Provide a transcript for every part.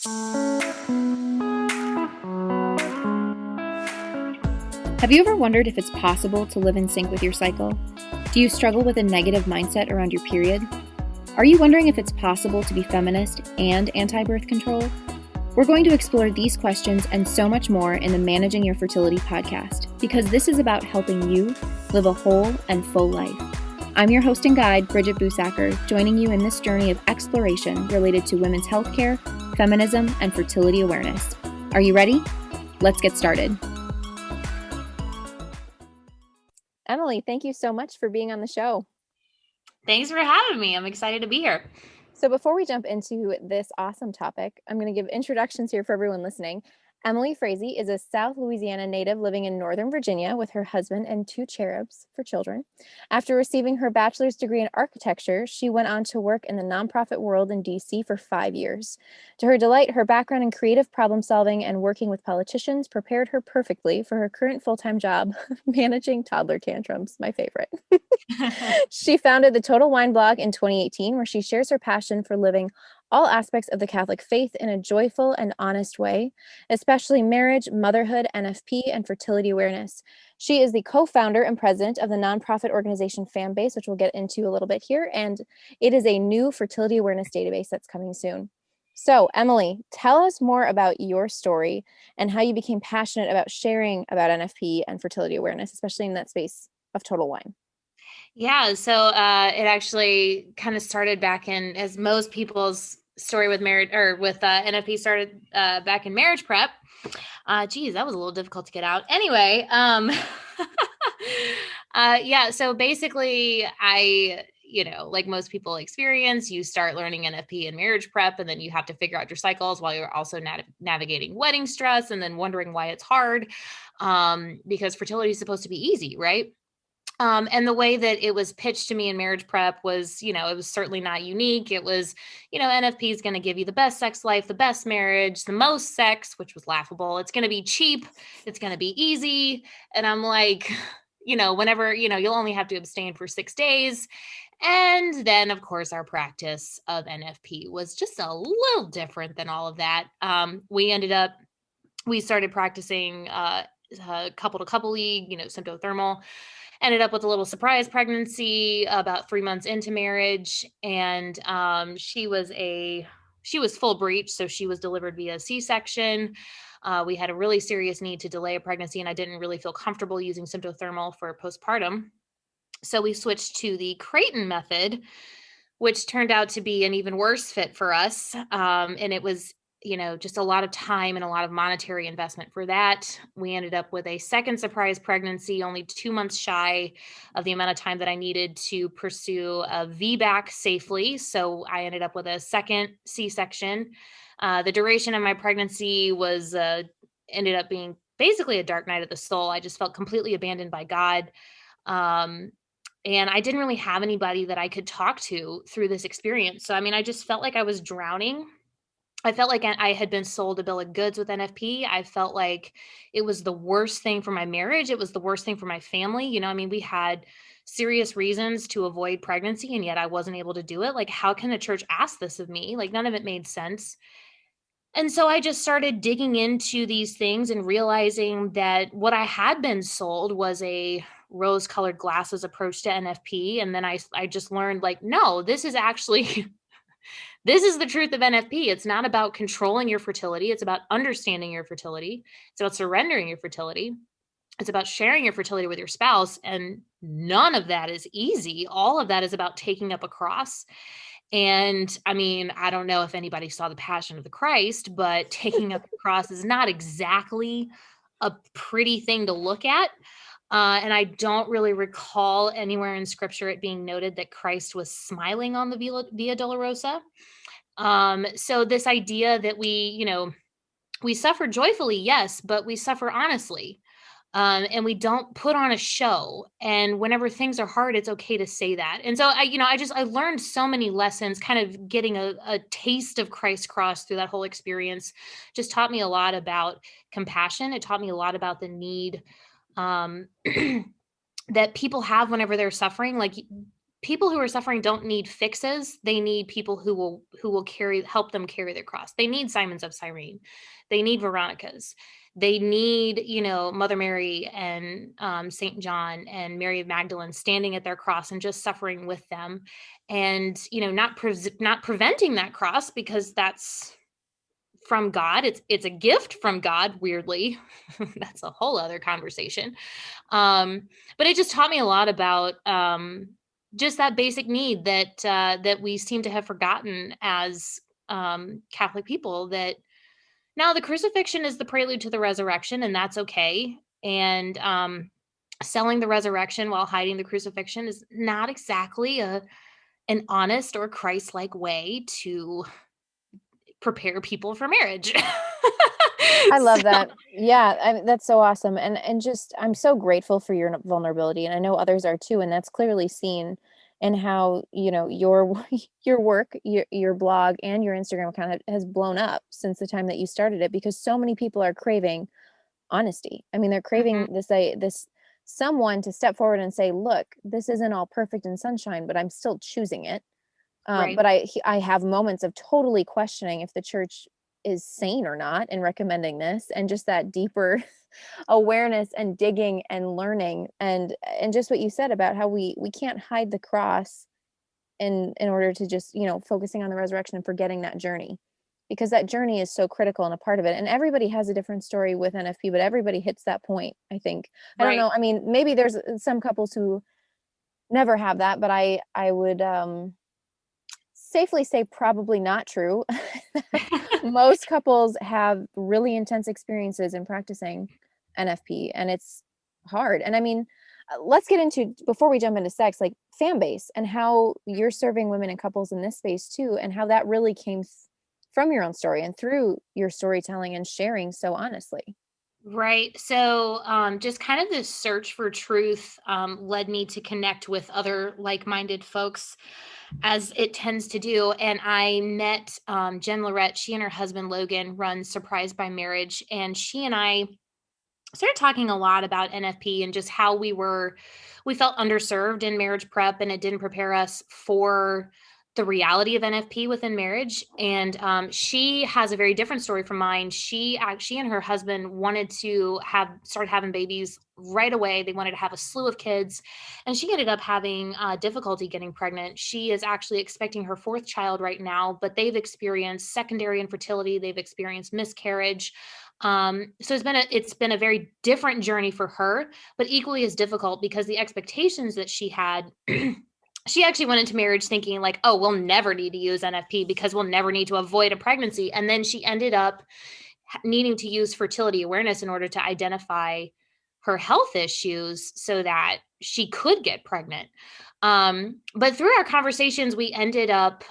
Have you ever wondered if it's possible to live in sync with your cycle? Do you struggle with a negative mindset around your period? Are you wondering if it's possible to be feminist and anti-birth control? We're going to explore these questions and so much more in the Managing Your Fertility podcast, because this is about helping you live a whole and full life. I'm your host and guide, Bridget Busacker, joining you in this journey of exploration related to women's healthcare, feminism, and fertility awareness. Are you ready? Let's get started. Emily, thank you so much for being on the show. Thanks for having me. I'm excited to be here. So before we jump into this awesome topic, I'm going to give introductions here for everyone listening. Emily Frase is a South Louisiana native living in Northern Virginia with her husband and 2 cherubs for children. After receiving her bachelor's degree in architecture, she went on to work in the nonprofit world in DC for 5 years. To her delight, her background in creative problem solving and working with politicians prepared her perfectly for her current full-time job, managing toddler tantrums, my favorite. She founded the Total Wine blog in 2018, where she shares her passion for living all aspects of the Catholic faith in a joyful and honest way, especially marriage, motherhood, NFP, and fertility awareness. She is the co-founder and president of the nonprofit organization Fanbase, which we'll get into a little bit here, and it is a new fertility awareness database that's coming soon. So, Emily, tell us more about your story and how you became passionate about sharing about NFP and fertility awareness, especially in that space of Total Wine. Yeah, so it actually kind of started back in, as most people's story with marriage or with NFP started back in marriage prep. Geez, that was a little difficult to get out. Anyway, yeah, so basically like most people experience, you start learning NFP in marriage prep, and then you have to figure out your cycles while you're also navigating wedding stress and then wondering why it's hard, because fertility is supposed to be easy, right? And the way that it was pitched to me in marriage prep was, it was certainly not unique. It was, NFP is going to give you the best sex life, the best marriage, the most sex, which was laughable. It's going to be cheap. It's going to be easy. And I'm like, whenever, you'll only have to abstain for 6 days. And then, of course, our practice of NFP was just a little different than all of that. We started practicing couple to couple league, symptothermal. Ended up with a little surprise pregnancy about 3 months into marriage. And she was full breech. So she was delivered via C-section. We had a really serious need to delay a pregnancy, and I didn't really feel comfortable using symptothermal for postpartum. So we switched to the Creighton method, which turned out to be an even worse fit for us. And it was just a lot of time and a lot of monetary investment for that. We ended up with a second surprise pregnancy, only 2 months shy of the amount of time that I needed to pursue a VBAC safely. So I ended up with a second C-section. The duration of my pregnancy was ended up being basically a dark night of the soul. I just felt completely abandoned by God. And I didn't really have anybody that I could talk to through this experience. So, I just felt like I was drowning. I felt like I had been sold a bill of goods with NFP. I felt like it was the worst thing for my marriage. It was the worst thing for my family. We had serious reasons to avoid pregnancy, and yet I wasn't able to do it. Like, how can the church ask this of me? Like, none of it made sense. And so I just started digging into these things and realizing that what I had been sold was a rose-colored glasses approach to NFP. And then I just learned, like, no, this is actually this is the truth of NFP. It's not about controlling your fertility. It's about understanding your fertility. It's about surrendering your fertility. It's about sharing your fertility with your spouse. And none of that is easy. All of that is about taking up a cross. And I don't know if anybody saw The Passion of the Christ, but taking up the cross is not exactly a pretty thing to look at. And I don't really recall anywhere in scripture it being noted that Christ was smiling on the Via Dolorosa. So this idea that we suffer joyfully, yes, but we suffer honestly. And we don't put on a show. And whenever things are hard, it's okay to say that. And so I learned so many lessons, kind of getting a taste of Christ's cross through that whole experience. Just taught me a lot about compassion. It taught me a lot about the need that people have whenever they're suffering. Like, people who are suffering don't need fixes. They need people who will help them carry their cross. They need Simons of Cyrene. They need Veronicas. They need, Mother Mary and Saint John and Mary of Magdalene standing at their cross and just suffering with them, and not preventing that cross, because that's from God. It's a gift from God, weirdly. That's a whole other conversation. But it just taught me a lot about just that basic need that we seem to have forgotten as Catholic people, that now the crucifixion is the prelude to the resurrection, and that's okay. And selling the resurrection while hiding the crucifixion is not exactly an honest or Christ-like way to prepare people for marriage. I So, love that. Yeah, that's so awesome. And just I'm so grateful for your vulnerability, and I know others are too, and that's clearly seen in how, your your work, your blog and your Instagram account has blown up since the time that you started it, because so many people are craving honesty. I mean, they're mhm, craving this someone to step forward and say, "Look, this isn't all perfect and sunshine, but I'm still choosing it." right, But I have moments of totally questioning if the church is sane or not in recommending this, and just that deeper awareness and digging and learning, and just what you said about how we can't hide the cross in order to just, focusing on the resurrection and forgetting that journey, because that journey is so critical and a part of it. And everybody has a different story with NFP, but everybody hits that point, I think. I don't right. know, I mean, maybe there's some couples who never have that, but I would safely say probably not true. Most couples have really intense experiences in practicing NFP, and it's hard. And I mean, let's get into, before we jump into sex, like fan base and how you're serving women and couples in this space too, and how that really came from your own story and through your storytelling and sharing so honestly. Right. So, just kind of this search for truth led me to connect with other like-minded folks, as it tends to do. And I met Jen Lorette. She and her husband Logan run Surprised by Marriage, and she and I started talking a lot about NFP and just how we felt underserved in marriage prep, and it didn't prepare us for the reality of NFP within marriage. And she has a very different story from mine. She and her husband wanted to start having babies right away. They wanted to have a slew of kids, and she ended up having difficulty getting pregnant. She is actually expecting her fourth child right now, but they've experienced secondary infertility. They've experienced miscarriage. So it's been a very different journey for her, but equally as difficult, because the expectations that she had, she actually went into marriage thinking like, oh, we'll never need to use NFP because we'll never need to avoid a pregnancy. And then she ended up needing to use fertility awareness in order to identify her health issues so that she could get pregnant. But through our conversations, we ended up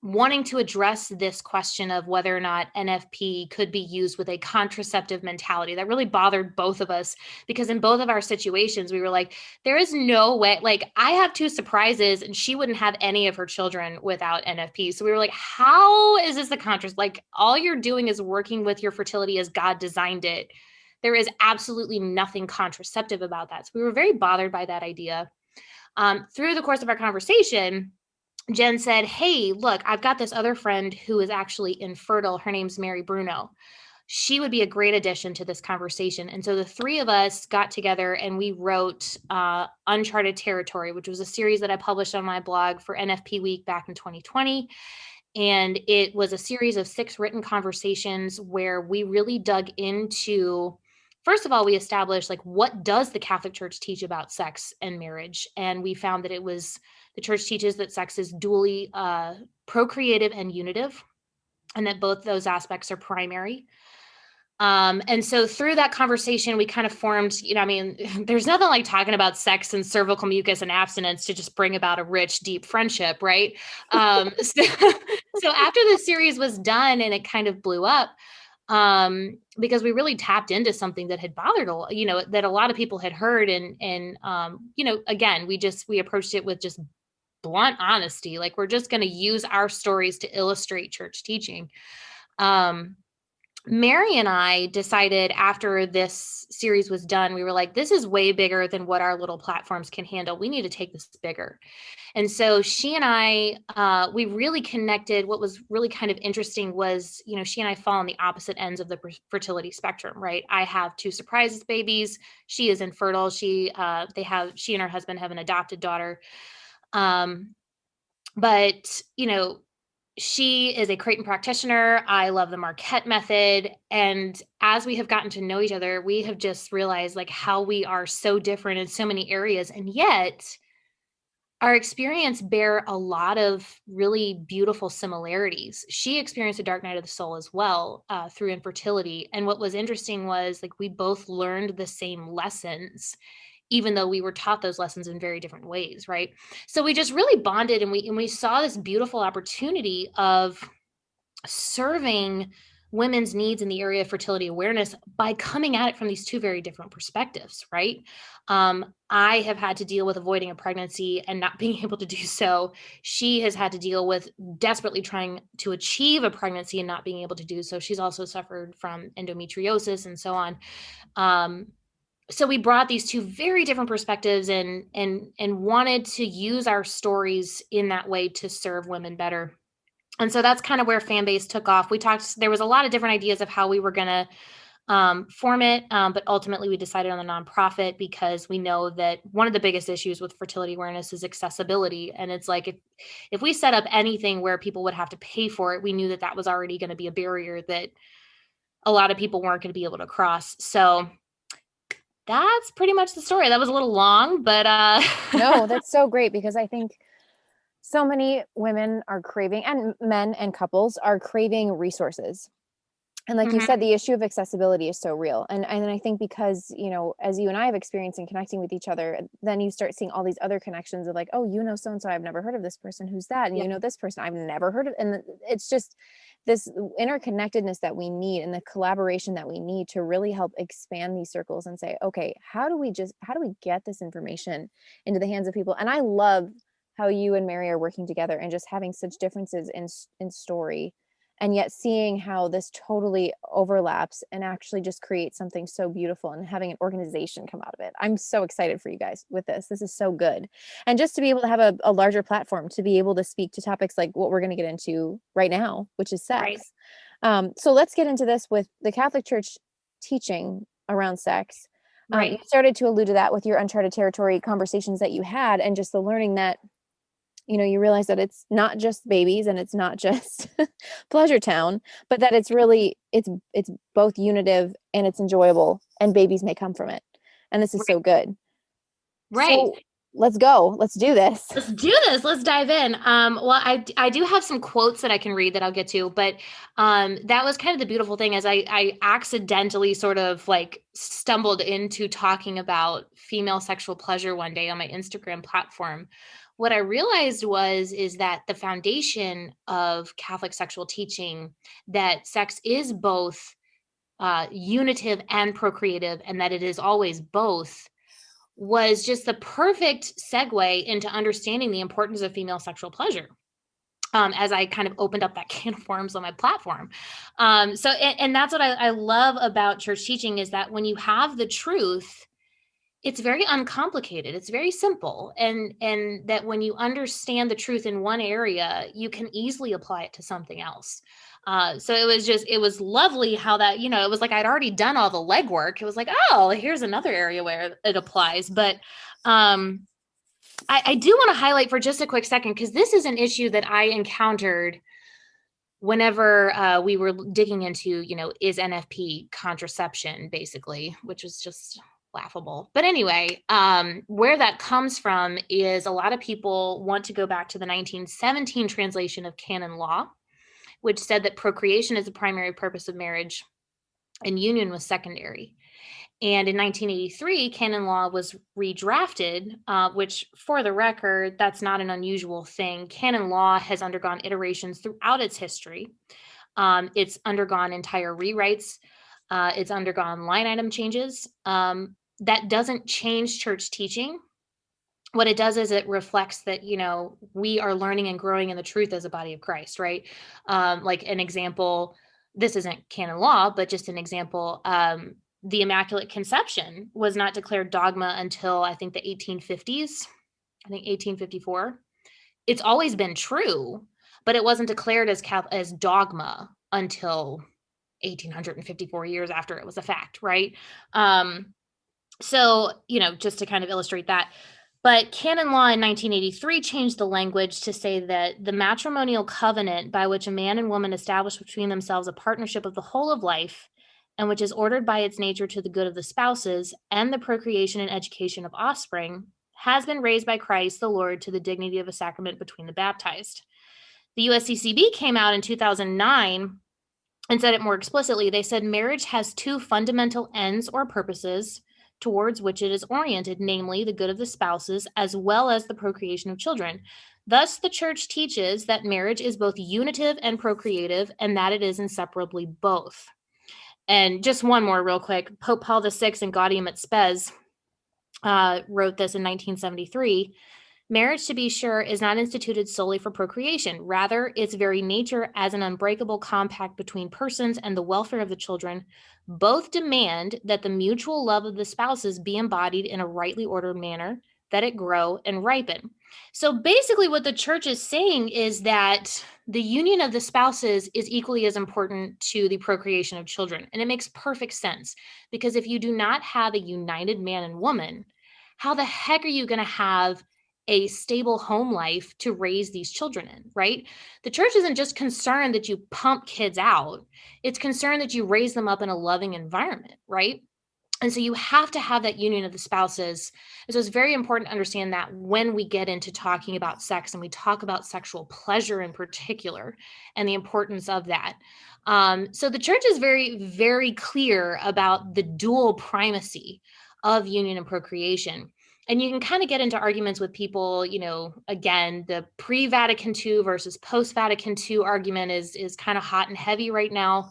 wanting to address this question of whether or not NFP could be used with a contraceptive mentality. That really bothered both of us, because in both of our situations, we were like, there is no way, like, I have two surprises and she wouldn't have any of her children without NFP. So we were like, how is this the contrast? Like, all you're doing is working with your fertility as God designed it. There is absolutely nothing contraceptive about that. So we were very bothered by that idea. Through the course of our conversation, Jen said, hey, look, I've got this other friend who is actually infertile. Her name's Mary Bruno. She would be a great addition to this conversation. And so the three of us got together and we wrote Uncharted Territory, which was a series that I published on my blog for NFP Week back in 2020. And it was a series of 6 written conversations where we really dug into, first of all, we established, like, what does the Catholic Church teach about sex and marriage? And we found that the church teaches that sex is dually procreative and unitive, and that both those aspects are primary. And so through that conversation, we kind of formed, I mean, there's nothing like talking about sex and cervical mucus and abstinence to just bring about a rich, deep friendship, right? So after the series was done and it kind of blew up, because we really tapped into something that had bothered that a lot of people had heard. And again, we approached it with just blunt honesty. Like, we're just going to use our stories to illustrate church teaching. Um, Mary and I decided after this series was done, we were like, this is way bigger than what our little platforms can handle. We need to take this bigger. And so she and I, we really connected. What was really kind of interesting was, she and I fall on the opposite ends of the fertility spectrum, right? I have two surprise babies. She is infertile. She and her husband have an adopted daughter. But, she is a Creighton practitioner. I love the Marquette method. And as we have gotten to know each other, we have just realized like how we are so different in so many areas. And yet our experience bear a lot of really beautiful similarities. She experienced a dark night of the soul as well through infertility. And what was interesting was like we both learned the same lessons, even though we were taught those lessons in very different ways, right? So we just really bonded, and we saw this beautiful opportunity of serving women's needs in the area of fertility awareness by coming at it from these two very different perspectives, right? I have had to deal with avoiding a pregnancy and not being able to do so. She has had to deal with desperately trying to achieve a pregnancy and not being able to do so. She's also suffered from endometriosis and so on. So we brought these two very different perspectives and wanted to use our stories in that way to serve women better. And so that's kind of where Fanbase took off. There was a lot of different ideas of how we were going to form it, but ultimately we decided on the nonprofit because we know that one of the biggest issues with fertility awareness is accessibility. And it's like if we set up anything where people would have to pay for it, we knew that was already going to be a barrier that a lot of people weren't going to be able to cross. So that's pretty much the story. That was a little long, but No, that's so great, because I think so many women are craving, and men and couples are craving resources. And like you said, the issue of accessibility is so real. And I think because, as you and I have experienced in connecting with each other, then you start seeing all these other connections of like, oh, so-and-so, I've never heard of this person. Who's that? And Yeah. this person I've never heard of. And it's just this interconnectedness that we need, and the collaboration that we need to really help expand these circles and say, okay, how do we get this information into the hands of people? And I love how you and Mary are working together and just having such differences in story, and yet seeing how this totally overlaps and actually just creates something so beautiful, and having an organization come out of it. I'm so excited for you guys with this. This is so good. And just to be able to have a larger platform to be able to speak to topics like what we're going to get into right now, which is sex. Right. So let's get into this with the Catholic Church teaching around sex. You Right. started to allude to that with your uncharted territory conversations that you had, and just the learning that you realize that it's not just babies and it's not just pleasure town, but that it's really it's both unitive and it's enjoyable, and babies may come from it. And this is Right. so good. Right. So let's go. Let's do this. Let's do this. Let's dive in. Well, I do have some quotes that I can read that I'll get to, but that was kind of the beautiful thing, is I accidentally sort of like stumbled into talking about female sexual pleasure one day on my Instagram platform. What I realized is that the foundation of Catholic sexual teaching, that sex is both unitive and procreative, and that it is always both, was just the perfect segue into understanding the importance of female sexual pleasure. As I kind of opened up that can of worms on my platform. And that's what I love about church teaching, is that when you have the truth, it's very uncomplicated. It's very simple. And that when you understand the truth in one area, you can easily apply it to something else. So it was lovely how that, it was like I'd already done all the legwork. It was like, oh, here's another area where it applies. But I do want to highlight for just a quick second, because this is an issue that I encountered whenever we were digging into, is NFP contraception, basically, which was just laughable. But anyway, where that comes from is a lot of people want to go back to the 1917 translation of canon law, which said that procreation is the primary purpose of marriage and union was secondary. And in 1983, canon law was redrafted, which, for the record, that's not an unusual thing. Canon law has undergone iterations throughout its history. It's undergone entire rewrites. It's undergone line item changes. That doesn't change church teaching. What it does is it reflects that, we are learning and growing in the truth as a body of Christ, right? Like an example, this isn't canon law, but just an example, the Immaculate Conception was not declared dogma until I think the 1850s, I think 1854. It's always been true, but it wasn't declared as dogma until 1854 years after it was a fact, right? So, just to kind of illustrate that. But canon law in 1983 changed the language to say that the matrimonial covenant by which a man and woman establish between themselves a partnership of the whole of life, and which is ordered by its nature to the good of the spouses and the procreation and education of offspring, has been raised by Christ the Lord to the dignity of a sacrament between the baptized. The USCCB came out in 2009 and said it more explicitly. They said marriage has two fundamental ends or purposes towards which it is oriented, namely the good of the spouses as well as the procreation of children. Thus, the church teaches that marriage is both unitive and procreative, and that it is inseparably both. And just one more real quick. Pope Paul VI in Gaudium et Spes wrote this in 1973. Marriage, to be sure, is not instituted solely for procreation. Rather, its very nature as an unbreakable compact between persons and the welfare of the children both demand that the mutual love of the spouses be embodied in a rightly ordered manner, that it grow and ripen. So basically what the church is saying is that the union of the spouses is equally as important to the procreation of children. And it makes perfect sense, because if you do not have a united man and woman, how the heck are you going to have a stable home life to raise these children in, right? The church isn't just concerned that you pump kids out. It's concerned that you raise them up in a loving environment, right? And so you have to have that union of the spouses. And so it's very important to understand that when we get into talking about sex and we talk about sexual pleasure in particular and the importance of that. So the church is very, very clear about the dual primacy of union and procreation. And you can kind of get into arguments with people, again, the pre-Vatican II versus post-Vatican II argument is kind of hot and heavy right now.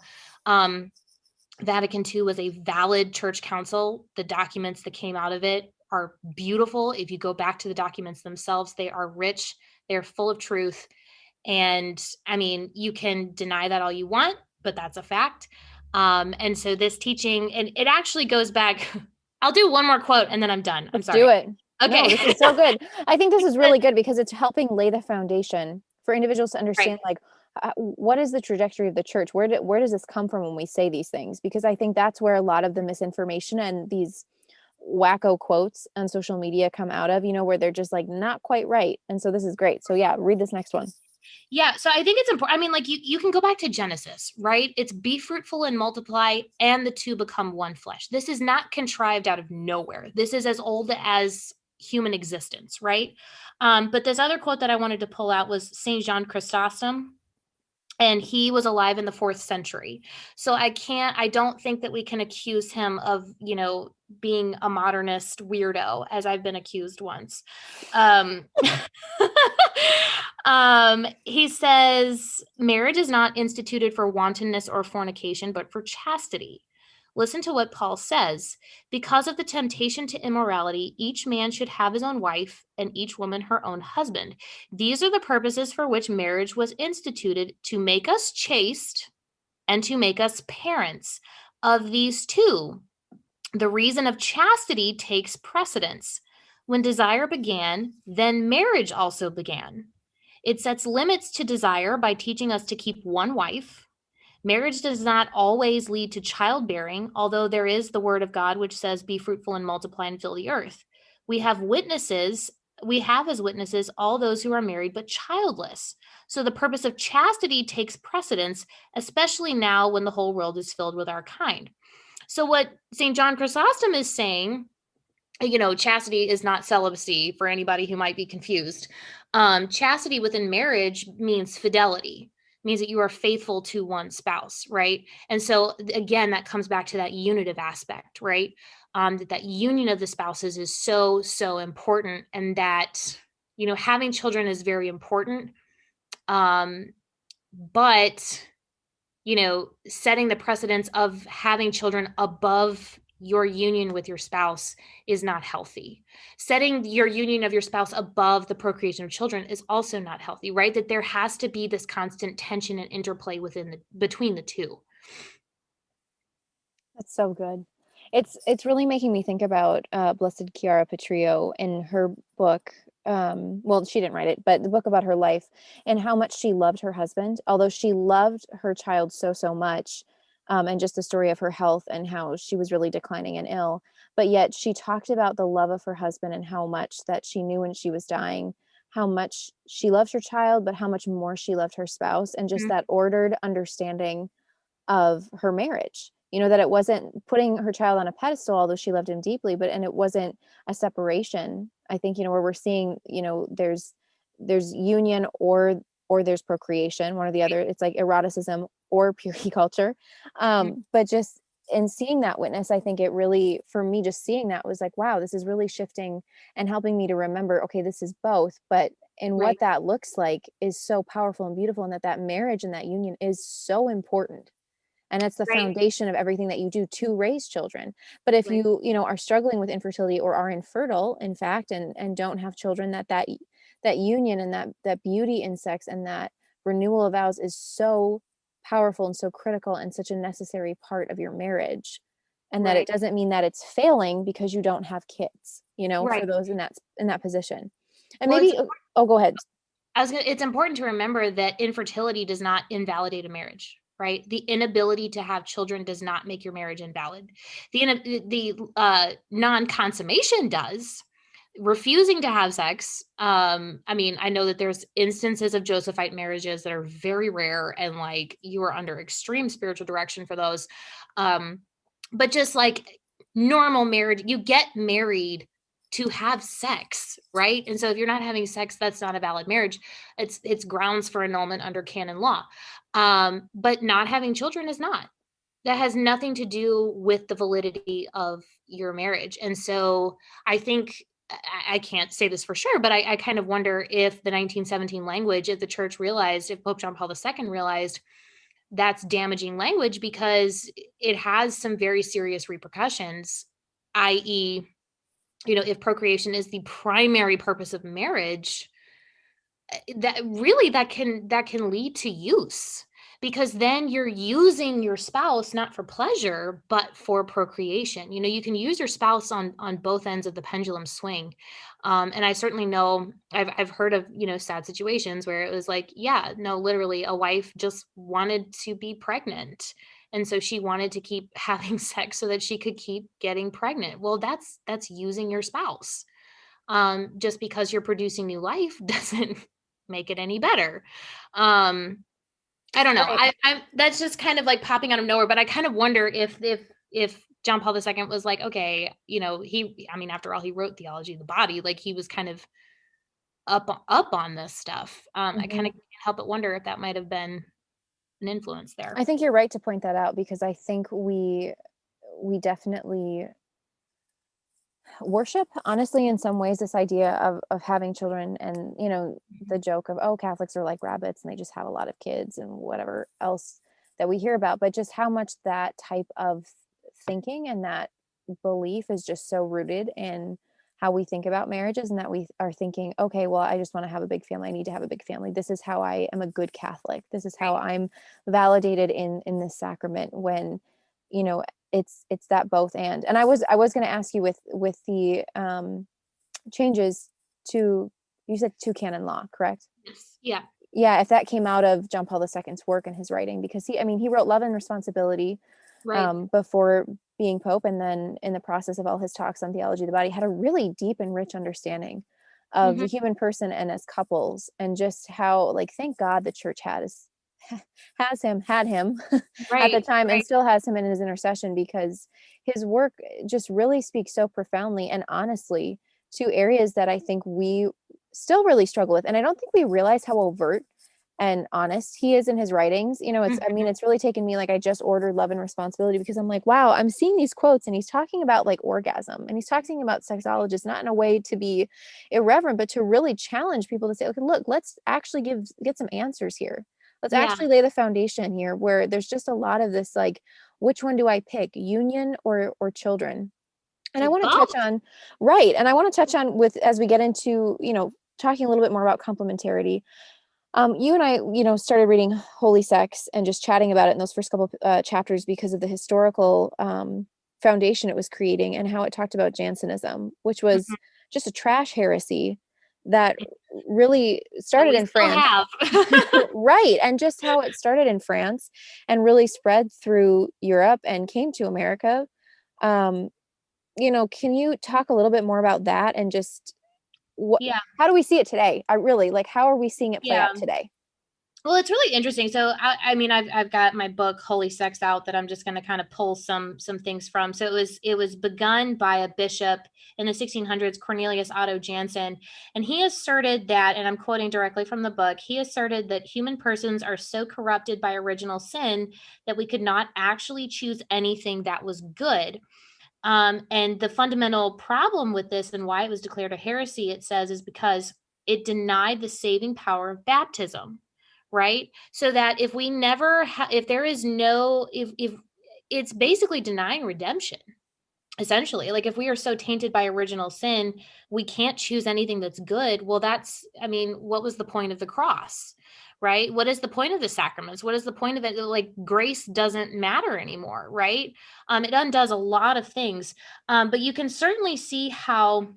Vatican II was a valid church council. The documents that came out of it are beautiful. If you go back to the documents themselves, they are rich, they're full of truth. And I mean, you can deny that all you want, but that's a fact. And so this teaching, and it actually goes back. I'll do one more quote and then I'm done. I'm sorry. Do it. Okay. No, this is so good. I think this is really good because it's helping lay the foundation for individuals to understand, Right. like, what is the trajectory of the church? Where does this come from when we say these things? Because I think that's where a lot of the misinformation and these wacko quotes on social media come out of, where they're just like not quite right. And so this is great. So yeah, read this next one. Yeah, so I think it's important. I mean, like you can go back to Genesis, right? It's be fruitful and multiply, and the two become one flesh. This is not contrived out of nowhere. This is as old as human existence, right? But this other quote that I wanted to pull out was Saint John Chrysostom, and he was alive in the 4th century. So I don't think that we can accuse him of, being a modernist weirdo, as I've been accused once. He says, marriage is not instituted for wantonness or fornication, but for chastity. Listen to what Paul says. Because of the temptation to immorality, each man should have his own wife and each woman her own husband. These are the purposes for which marriage was instituted, to make us chaste and to make us parents. Of these two, the reason of chastity takes precedence. When desire began, then marriage also began. It sets limits to desire by teaching us to keep one wife. Marriage does not always lead to childbearing, although there is the word of God which says, be fruitful and multiply and fill the earth. We have as witnesses all those who are married but childless. So the purpose of chastity takes precedence, especially now when the whole world is filled with our kind. So what St. John Chrysostom is saying, chastity is not celibacy, for anybody who might be confused. Chastity within marriage means fidelity, means that you are faithful to one spouse, right? And so again, that comes back to that unitive aspect, right? That union of the spouses is so, so important, and that, having children is very important. But setting the precedence of having children above your union with your spouse is not healthy. Setting your union of your spouse above the procreation of children is also not healthy, right? That there has to be this constant tension and interplay between the two. That's so good. It's really making me think about Blessed Chiara Petrillo in her book. Well, she didn't write it, but the book about her life and how much she loved her husband, although she loved her child so much, and just the story of her health and how she was really declining and ill. But yet she talked about the love of her husband and how much that she knew when she was dying, how much she loved her child, but how much more she loved her spouse, and just Mhm. that ordered understanding of her marriage, that it wasn't putting her child on a pedestal, although she loved him deeply, but and it wasn't a separation. I think, where we're seeing, there's union or there's procreation, one or the other. It's like eroticism or purity culture. Mhm. But just in seeing that witness, I think it really, for me, just seeing that was like, wow, this is really shifting and helping me to remember, okay, this is both, but and Right, what that looks like is so powerful and beautiful, and that marriage and that union is so important, and it's the right, foundation of everything that you do to raise children. But if right, you are struggling with infertility or are infertile, in fact, and don't have children, that union and that beauty in sex and that renewal of vows is so powerful and so critical and such a necessary part of your marriage, and that it right, doesn't mean that it's failing because you don't have kids, right. for those in that position. And Well, it's maybe, oh, go ahead. it's important to remember that infertility does not invalidate a marriage, right? The inability to have children does not make your marriage invalid. The non-consummation does. Refusing to have sex, I mean, I know that there's instances of Josephite marriages that are very rare, and like you are under extreme spiritual direction for those. Um, but just like normal marriage, you get married to have sex, right? And so if you're not having sex, that's not a valid marriage. It's grounds for annulment under canon law. But not having children is not. That has nothing to do with the validity of your marriage. And so I think I can't say this for sure, but I kind of wonder if the 1917 language, if the church realized, if Pope John Paul II realized that's damaging language, because it has some very serious repercussions, i.e., if procreation is the primary purpose of marriage, that can lead to use, because then you're using your spouse not for pleasure but for procreation. You can use your spouse on both ends of the pendulum swing. And I certainly know, I've heard of sad situations where it was like, yeah, no, literally a wife just wanted to be pregnant, and so she wanted to keep having sex so that she could keep getting pregnant. Well, that's using your spouse. Just because you're producing new life doesn't make it any better. Um, I don't know. Right. I that's just kind of like popping out of nowhere, but I kind of wonder if John Paul II was like, okay, I mean, after all, he wrote Theology of the Body, like he was kind of up on this stuff. I kind Mhm. of can't help but wonder if that might have been an influence I there. think you're right to point that out, because I think we definitely worship, honestly, in some ways, this idea of having children, and the Mhm. joke of, oh, Catholics are like rabbits and they just have a lot of kids and whatever else that we hear about, but just how much that type of thinking and that belief is just so rooted in how we think about marriages, and that we are thinking, okay, well, I just want to have a big family, I need to have a big family, this is how I am a good Catholic, this is how Right. I'm validated in this sacrament, when you know it's that both and I was going to ask you with the changes to, you said, to canon law, correct? Yes. Yeah. Yeah, if that came out of John Paul II's work and his writing, because he wrote Love and Responsibility Right. before being pope, and then in the process of all his talks on theology of the body, had a really deep and rich understanding of Hmm. the human person and as couples, and just how, like, thank God the church had him at the Right. time, and Right. still has him in his intercession, because his work just really speaks so profoundly and honestly to areas that I think we still really struggle with. And I don't think we realize how overt and honest he is in his writings. Mhm. It's really taken me, like, I just ordered Love and Responsibility, because I'm like, wow, I'm seeing these quotes and he's talking about like orgasm, and he's talking about sexologists, not in a way to be irreverent, but to really challenge people to say, okay, look, let's actually get some answers here. Let's Yeah. actually lay the foundation here, where there's just a lot of this, like, which one do I pick, union or children? It's And I like want to touch both. on, right, and I want to touch on, with, as we get into, talking a little bit more about complementarity, You and I, started reading Holy Sex and just chatting about it in those first couple chapters because of the historical foundation it was creating and how it talked about Jansenism, which was Mhm. just a trash heresy that really That started we in still France. have. Right. And just how it started in France and really spread through Europe and came to America. Um, can you talk a little bit more about that and just Yeah, how do we see it today? I really like, how are we seeing it play yeah. out today? Well, it's really interesting. So, I mean, I've got my book Holy Sex out that I'm just going to kind of pull some things from. So it was begun by a bishop in the 1600s, Cornelius Otto Jansen, and he asserted that, and I'm quoting directly from the book. He asserted that human persons are so corrupted by original sin that we could not actually choose anything that was good. And the fundamental problem with this and why it was declared a heresy, it says, is because it denied the saving power of baptism, right? So that if we never, if there is no, if it's basically denying redemption, essentially. Like if we are so tainted by original sin, we can't choose anything that's good. Well, I mean, what was the point of the cross? Right? What is the point of the sacraments? What is the point of it? Like grace doesn't matter anymore, right? It undoes a lot of things. But you can certainly see how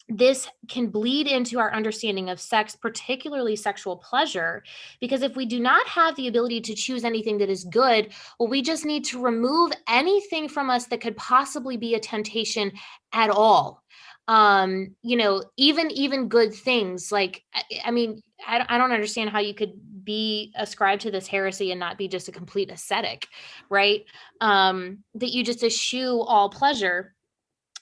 this can bleed into our understanding of sex, particularly sexual pleasure, because if we do not have the ability to choose anything that is good, well, we just need to remove anything from us that could possibly be a temptation at all. Even good things like, I mean, I don't understand how you could be ascribed to this heresy and not be just a complete ascetic, right? That you just eschew all pleasure.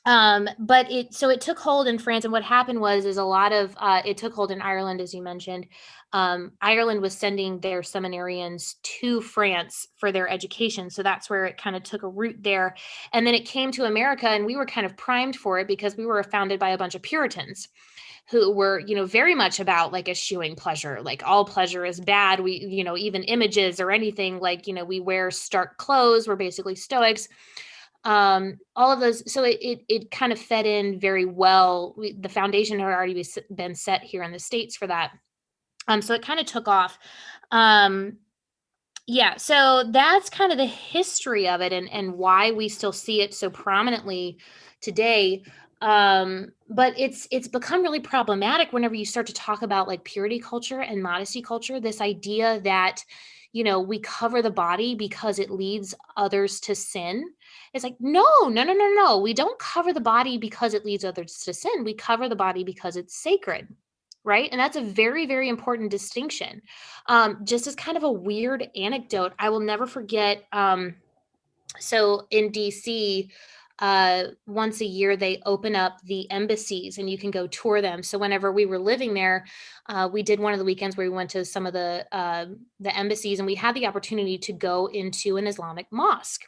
But it took hold in France, and what happened was is a lot of it took hold in Ireland, as you mentioned. Ireland was sending their seminarians to France for their education, so that's where it kind of took a root there. And then it came to America, and we were kind of primed for it because we were founded by a bunch of Puritans who were, very much about like eschewing pleasure, like all pleasure is bad. We, even images or anything like, we wear stark clothes, we're basically stoics. All of those, so it kind of fed in very well. The foundation had already been set here in the States for that. So it kind of took off. Yeah, so that's kind of the history of it, and why we still see it so prominently today. But it's become really problematic whenever you start to talk about like purity culture and modesty culture, this idea that, we cover the body because it leads others to sin. It's like, no, no, no, no, no. We don't cover the body because it leads others to sin. We cover the body because it's sacred, right? And that's a very, very important distinction. Just as kind of a weird anecdote, I will never forget. So in DC, once a year they open up the embassies and you can go tour them. So whenever we were living there, we did one of the weekends where we went to some of the embassies, and we had the opportunity to go into an Islamic mosque.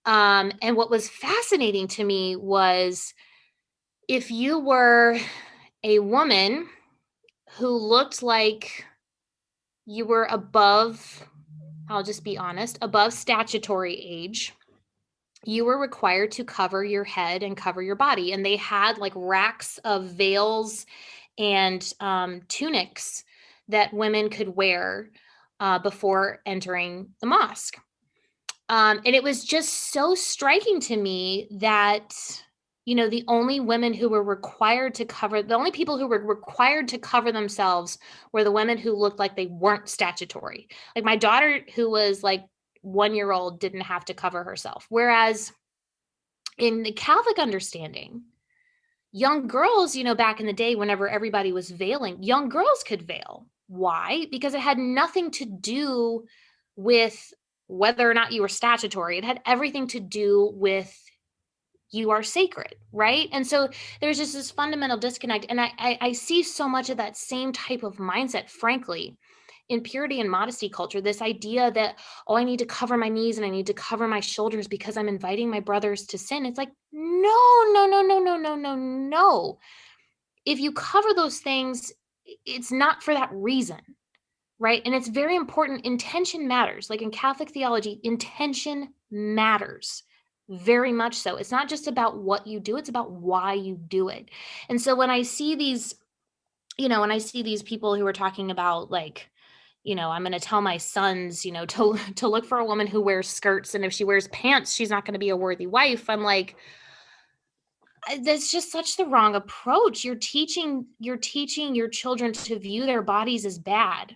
And what was fascinating to me was if you were a woman who looked like you were above, I'll just be honest, above statutory age, you were required to cover your head and cover your body. And they had like racks of veils and tunics that women could wear before entering the mosque. And it was just so striking to me that, the only women who were required to cover, the only people who were required to cover themselves were the women who looked like they weren't statutory. Like my daughter, who was like 1 year old, didn't have to cover herself. Whereas in the Catholic understanding, young girls, back in the day, whenever everybody was veiling, young girls could veil. Why? Because it had nothing to do with whether or not you were statutory. It had everything to do with you are sacred, right? And so there's just this fundamental disconnect. And I see so much of that same type of mindset, frankly, in purity and modesty culture, this idea that, oh, I need to cover my knees and I need to cover my shoulders because I'm inviting my brothers to sin. It's like, no, no, no, no, no, no, no, no. If you cover those things, it's not for that reason, right? And it's very important. Intention matters. Like in Catholic theology, intention matters very much so. It's not just about what you do, it's about why you do it. And so when I see these when I see these people who are talking about like, I'm going to tell my sons, to look for a woman who wears skirts, and if she wears pants, she's not going to be a worthy wife. I'm like, that's just such the wrong approach. You're teaching your children to view their bodies as bad.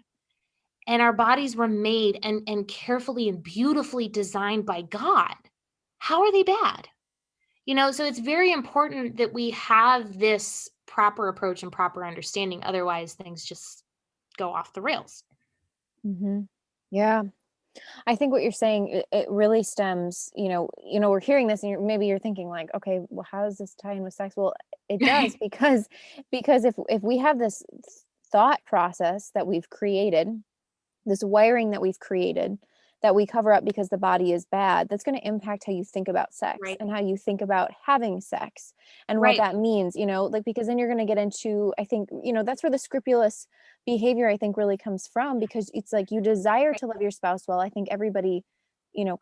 And our bodies were made and carefully and beautifully designed by God. How are they bad? So it's very important that we have this proper approach and proper understanding. Otherwise, things just go off the rails. Mm-hmm. Yeah. I think what you're saying, it really stems, we're hearing this and maybe you're thinking like, okay, well, how does this tie in with sex? Well, it does because if we have this thought process that we've created, this wiring that we've created that we cover up because the body is bad, that's going to impact how you think about sex Right. and how you think about having sex and what Right. that means, like, because then you're going to get into, I think, that's where the scrupulous behavior, I think, really comes from, because it's like you desire Right. to love your spouse well. I think everybody,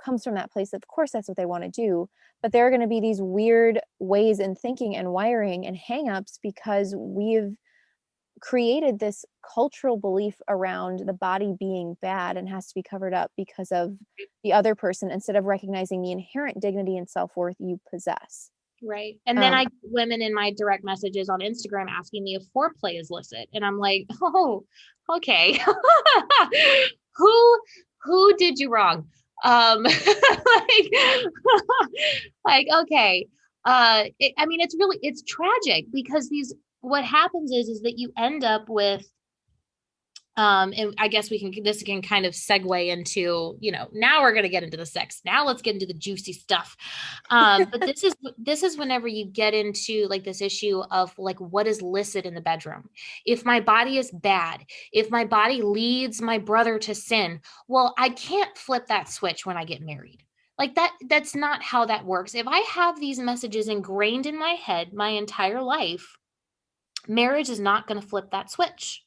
comes from that place. Of course, that's what they want to do. But there are going to be these weird ways in thinking and wiring and hangups because we've created this cultural belief around the body being bad and has to be covered up because of the other person, instead of recognizing the inherent dignity and self-worth you possess. Right. And then I um get women in my direct messages on Instagram asking me if foreplay is licit. And I'm like, oh, okay. who who did you wrong? Like, like, okay. I mean, it's tragic because what happens is that you end up with, and I guess this can kind of segue into, now we're going to get into the sex. Now let's get into the juicy stuff. But this is whenever you get into like this issue of like, what is licit in the bedroom? If my body is bad, if my body leads my brother to sin, well, I can't flip that switch when I get married. Like that's not how that works. If I have these messages ingrained in my head my entire life, marriage is not going to flip that switch.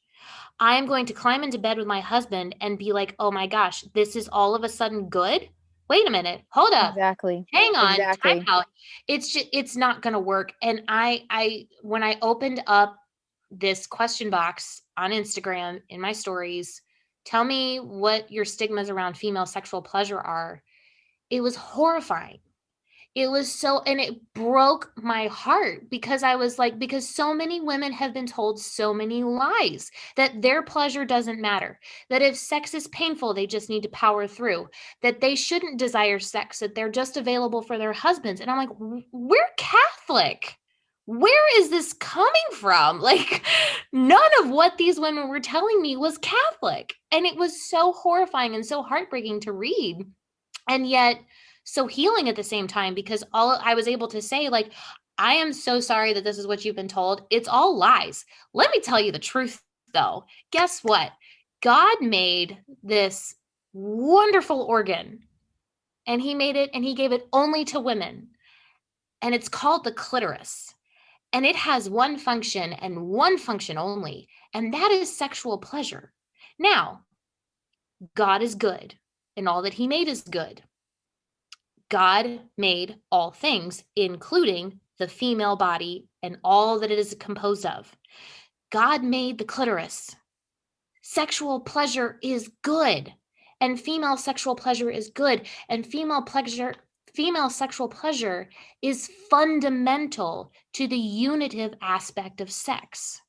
I am going to climb into bed with my husband and be like, oh my gosh, this is all of a sudden good. Wait a minute. Hold up. exactly Hang on. Time exactly out. It's not going to work. And when I opened up this question box on Instagram in my stories, tell me what your stigmas around female sexual pleasure are. It was horrifying. It was so, and it broke my heart because I was like, because so many women have been told so many lies that their pleasure doesn't matter, that if sex is painful, they just need to power through, that they shouldn't desire sex, that they're just available for their husbands. And I'm like, we're Catholic. Where is this coming from? Like, none of what these women were telling me was Catholic. And it was so horrifying and so heartbreaking to read. And yet, so healing at the same time, because all I was able to say, like, I am so sorry that this is what you've been told. It's all lies. Let me tell you the truth, though. Guess what? God made this wonderful organ, and he made it and he gave it only to women. And it's called the clitoris. And it has one function and one function only, and that is sexual pleasure. Now, God is good, and all that he made is good. God made all things, including the female body and all that it is composed of. God made the clitoris. Sexual pleasure is good, and female sexual pleasure is good, and female sexual pleasure is fundamental to the unitive aspect of sex.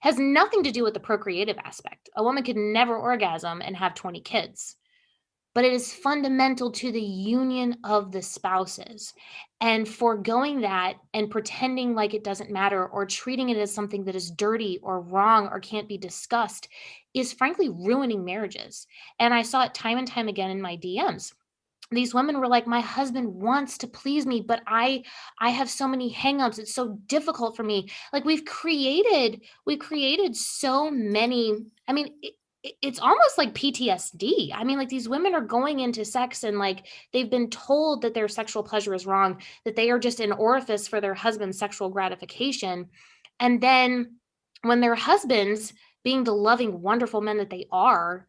Has nothing to do with the procreative aspect. A woman could never orgasm and have 20 kids, but it is fundamental to the union of the spouses. And foregoing that and pretending like it doesn't matter or treating it as something that is dirty or wrong or can't be discussed is frankly ruining marriages. And I saw it time and time again in my DMs. These women were like, my husband wants to please me, but I have so many hangups. It's so difficult for me. Like we've created so many. I mean, it's almost like PTSD. I mean, like these women are going into sex and like they've been told that their sexual pleasure is wrong, that they are just an orifice for their husband's sexual gratification. And then when their husbands, being the loving, wonderful men that they are,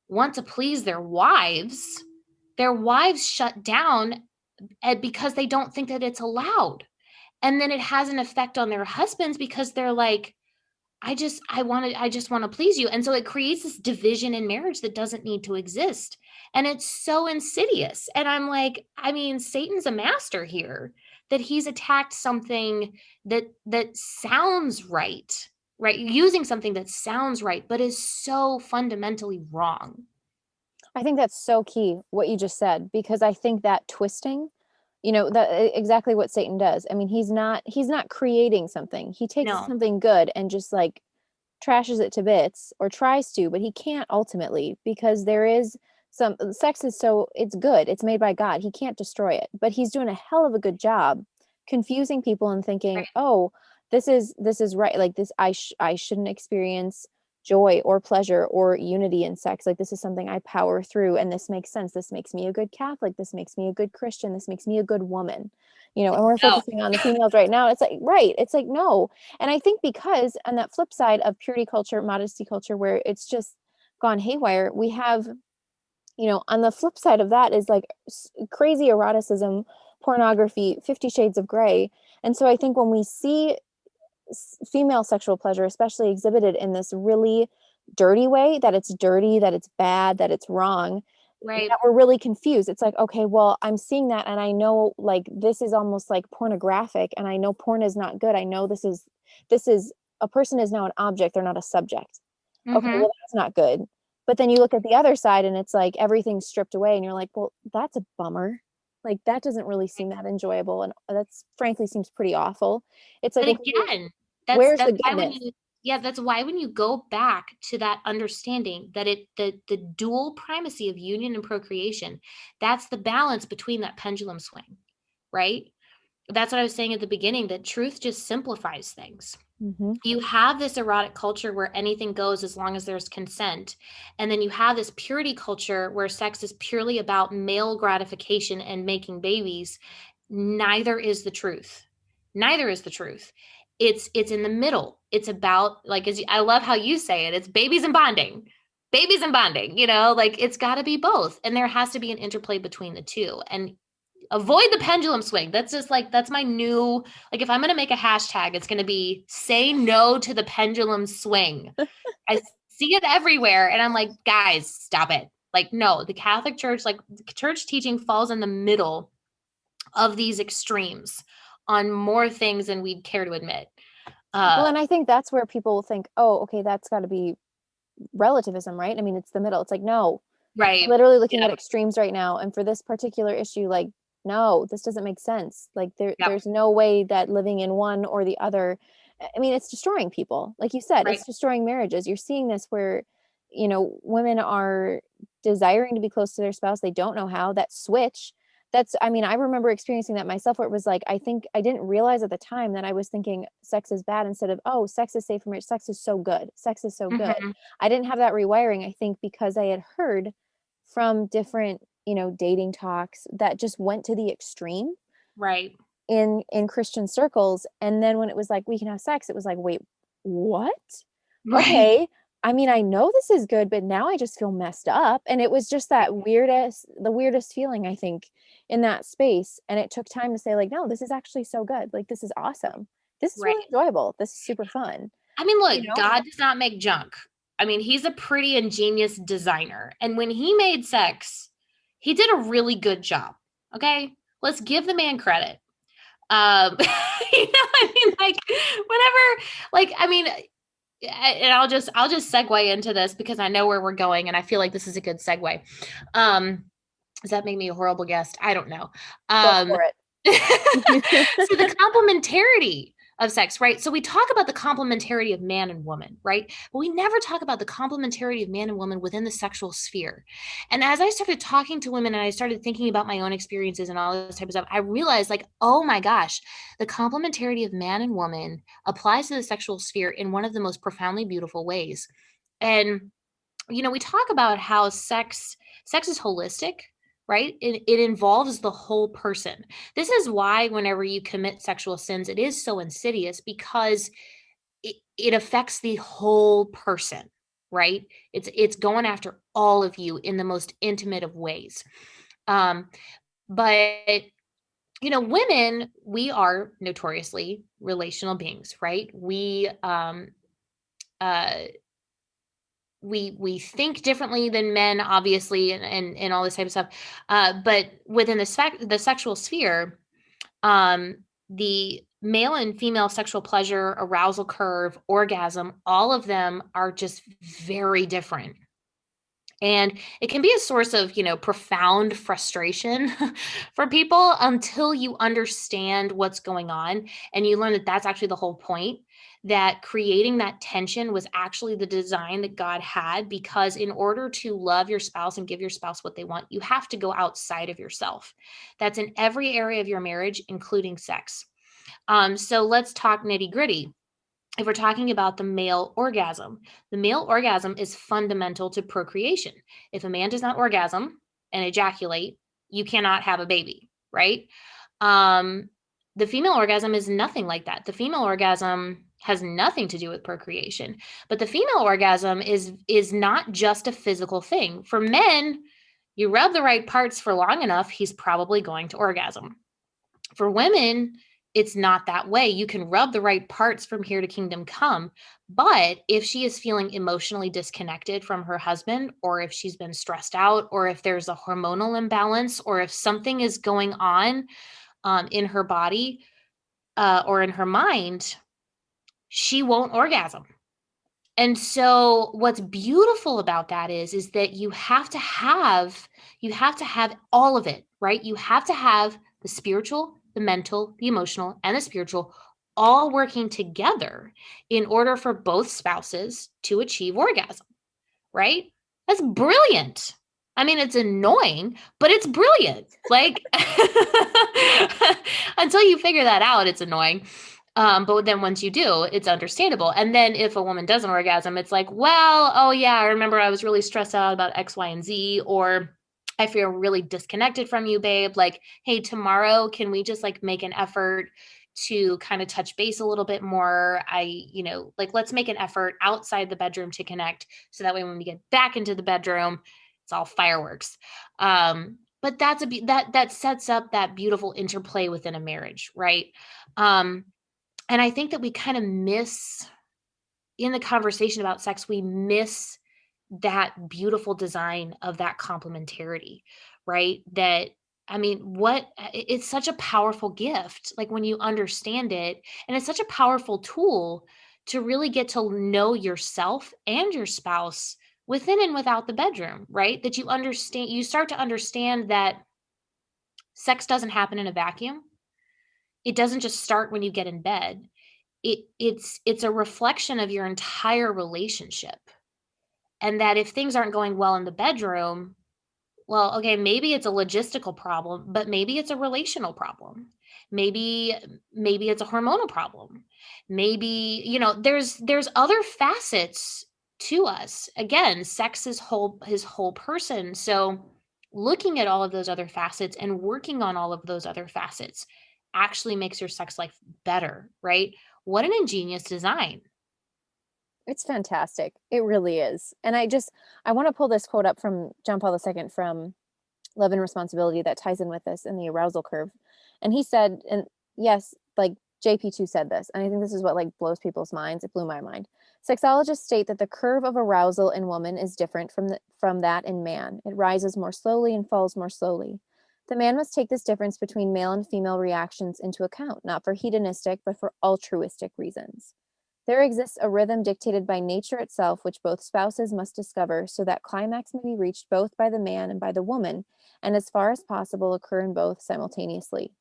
want to please their wives shut down because they don't think that it's allowed. And then it has an effect on their husbands because they're like, I just want to please you. And so it creates this division in marriage that doesn't need to exist. And it's so insidious. And I'm like, I mean, Satan's a master here, that he's attacked something that sounds right, right? Using something that sounds right, but is so fundamentally wrong. I think that's so key what you just said, because I think that twisting, that exactly what Satan does. I mean, he's not creating something. He takes No. something good and just like trashes it to bits, or tries to, but he can't ultimately, because there is some sex is so it's good. It's made by God. He can't destroy it. But he's doing a hell of a good job confusing people and thinking, Right. "Oh, this is right. Like this I shouldn't experience joy or pleasure or unity in sex. Like this is something I power through, and this makes sense. This makes me a good Catholic. This makes me a good Christian. This makes me a good woman." And we're No. focusing on the females right now. It's like, right. It's like, no. And I think because on that flip side of purity culture, modesty culture, where it's just gone haywire, we have, on the flip side of that is like crazy eroticism, pornography, 50 shades of gray. And so I think when we see female sexual pleasure, especially exhibited in this really dirty way, that it's dirty, that it's bad, that it's wrong, Right. that we're really confused. It's like, okay, well, I'm seeing that and I know like this is almost like pornographic, and I know porn is not good. I know this is a person is now an object, they're not a subject. Okay, Mm-hmm. well, that's not good. But then you look at the other side and it's like everything's stripped away and you're like, well, that's a bummer. Like that doesn't really seem that enjoyable, and that's frankly seems pretty awful. It's like, But okay, again, where's the that's why when goodness? you yeah, that's why when you go back to that understanding that the dual primacy of union and procreation, that's the balance between that pendulum swing, right? That's what I was saying at the beginning, that truth just simplifies things. Mm-hmm. You have this erotic culture where anything goes as long as there's consent. And then you have this purity culture where sex is purely about male gratification and making babies. Neither is the truth. Neither is the truth. It's in the middle. It's about, like, I love how you say it. It's babies and bonding. Babies and bonding, like it's got to be both. And there has to be an interplay between the two. And avoid the pendulum swing. That's just like, that's my new, like, if I'm going to make a hashtag, it's going to be say no to the pendulum swing. I see it everywhere. And I'm like, guys, stop it. Like, no, the Catholic Church, like, church teaching falls in the middle of these extremes on more things than we'd care to admit. Well, Uh, and I think that's where people think, oh, okay, that's got to be relativism, right? I mean, it's the middle. It's like, no, right. literally looking at Yep. extremes right now. And for this particular issue, like, no, this doesn't make sense. Like Yep. there's no way that living in one or the other, I mean, it's destroying people. Like you said, Right. it's destroying marriages. You're seeing this where, women are desiring to be close to their spouse. They don't know how. That switch. I mean, I remember experiencing that myself, where it was like, I think I didn't realize at the time that I was thinking sex is bad instead of, oh, sex is safe for marriage. Sex is so good. Sex is so good. Mm-hmm. I didn't have that rewiring, I think, because I had heard from different, dating talks that just went to the extreme Right. in Christian circles. And then when it was like, we can have sex, it was like, wait, what? Right. Okay. I mean, I know this is good, but now I just feel messed up. And it was just the weirdest feeling, I think, in that space. And it took time to say, like, no, this is actually so good. Like, this is awesome. This is really Right. enjoyable. This is super fun. I mean, You look, know? God does not make junk. I mean, he's a pretty ingenious designer. And when he made sex, he did a really good job. Okay. Let's give the man credit. I mean, like, whenever, like, I mean, and I'll just segue into this because I know where we're going and I feel like this is a good segue. Um, does that make me a horrible guest? I don't know. Go Um, for it. so the complementarity of sex, right? So we talk about the complementarity of man and woman, right? But we never talk about the complementarity of man and woman within the sexual sphere. And as I started talking to women and I started thinking about my own experiences and all this type of stuff, I realized, like, oh my gosh, the complementarity of man and woman applies to the sexual sphere in one of the most profoundly beautiful ways. And we talk about how sex is holistic, right? It involves the whole person. This is why whenever you commit sexual sins, it is so insidious, because it affects the whole person, right? It's going after all of you in the most intimate of ways. um but women, we are notoriously relational beings, right? We we think differently than men, obviously, and all this type of stuff. But within the sexual sphere, um, the male and female sexual pleasure, arousal curve, orgasm, all of them are just very different. And it can be a source of, profound frustration for people until you understand what's going on and you learn that that's actually the whole point, that creating that tension was actually the design that God had, because in order to love your spouse and give your spouse what they want, you have to go outside of yourself. That's in every area of your marriage, including sex. So let's talk nitty gritty. If we're talking about the male orgasm is fundamental to procreation. If a man does not orgasm and ejaculate, you cannot have a baby, right? Um, the female orgasm is nothing like that. The female orgasm has nothing to do with procreation, but the female orgasm is not just a physical thing. For men, you rub the right parts for long enough, he's probably going to orgasm. For women, it's not that way. You can rub the right parts from here to kingdom come. But if she is feeling emotionally disconnected from her husband, or if she's been stressed out, or if there's a hormonal imbalance, or if something is going on in her body or in her mind, she won't orgasm. And so what's beautiful about that is that you have to have all of it, right? You have to have the spiritual, the mental, the emotional, and the spiritual all working together in order for both spouses to achieve orgasm, right? That's brilliant. I mean, it's annoying, but it's brilliant. Like, until you figure that out, it's annoying. But then once you do, it's understandable. And then if a woman does an orgasm, it's like, well, oh yeah, I remember I was really stressed out about X, Y, and Z, or I feel really disconnected from you, babe. Like, hey, tomorrow, can we just like make an effort to kind of touch base a little bit more? Let's make an effort outside the bedroom to connect. So that way, when we get back into the bedroom, it's all fireworks. But that sets up that beautiful interplay within a marriage, right? And I think that we kind of miss, in the conversation about sex, we miss that beautiful design of that complementarity, right? It's such a powerful gift, like when you understand it, and it's such a powerful tool to really get to know yourself and your spouse within and without the bedroom, right? That you start to understand that sex doesn't happen in a vacuum. It doesn't just start when you get in bed. It's a reflection of your entire relationship. And that if things aren't going well in the bedroom, well, okay, maybe it's a logistical problem, but maybe it's a relational problem. Maybe it's a hormonal problem. Maybe, there's other facets to us. Again, sex is his whole person. So looking at all of those other facets and working on all of those other facets actually makes your sex life better, right? What an ingenious design. It's fantastic. It really is. And I want to pull this quote up from John Paul II from Love and Responsibility that ties in with this in the arousal curve. And he said, and yes, like JP2 said this, and I think this is what like blows people's minds. It blew my mind. Sexologists state that the curve of arousal in woman is different from that in man. It rises more slowly and falls more slowly. The man must take this difference between male and female reactions into account, not for hedonistic, but for altruistic reasons. There exists a rhythm dictated by nature itself, which both spouses must discover so that climax may be reached both by the man and by the woman, and as far as possible occur in both simultaneously.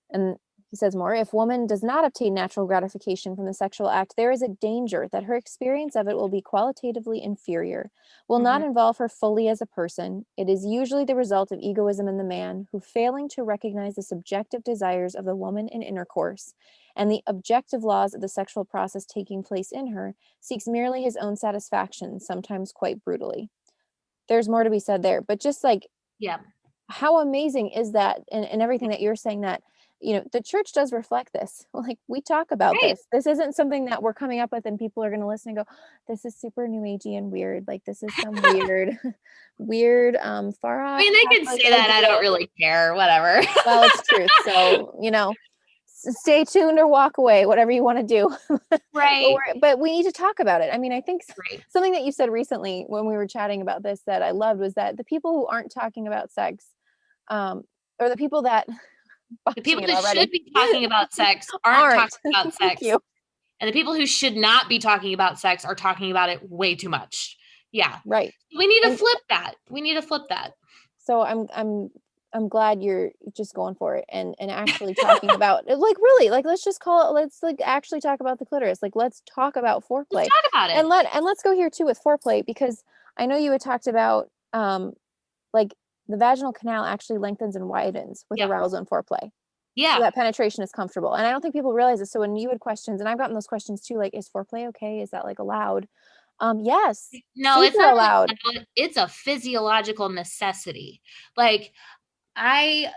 And he says more, if woman does not obtain natural gratification from the sexual act, there is a danger that her experience of it will be qualitatively inferior, will not involve her fully as a person. It is usually the result of egoism in the man, who, failing to recognize the subjective desires of the woman in intercourse and the objective laws of the sexual process taking place in her, seeks merely his own satisfaction, sometimes quite brutally. There's more to be said there, but just like, Yeah. how amazing is that? And everything that you're saying, that the church does reflect this. Like, we talk about Right. this isn't something that we're coming up with and people are going to listen and go, this is super new agey and weird, like this is some weird far off I mean, they can Catholic say that. I idea. don't really care. Whatever. Well, it's truth. So stay tuned or walk away, whatever you want to do. Right. But we need to talk about it. I mean, I think Right. something that you said recently when we were chatting about this that I loved was that the people who aren't talking about sex, um, or the people that The botching people it that should already be talking about sex aren't aren't. talking about Thank sex. you. And the people who should not be talking about sex are talking about it way too much. Yeah. Right. We need to And flip that. We need to flip that. so I'm glad you're just going for it and actually talking about like really like let's just call it let's like actually talk about the clitoris. Like let's talk about Let's foreplay. talk about And it. let's go here too with foreplay because I know you had talked about like the vaginal canal actually lengthens and widens with Yeah. arousal and foreplay. So Yeah. that penetration is comfortable. And I don't think people realize this. So when you had questions, and I've gotten those questions too, like, is foreplay okay? Is that like allowed? Yes, No, it's super not allowed. only it's a physiological necessity. Like I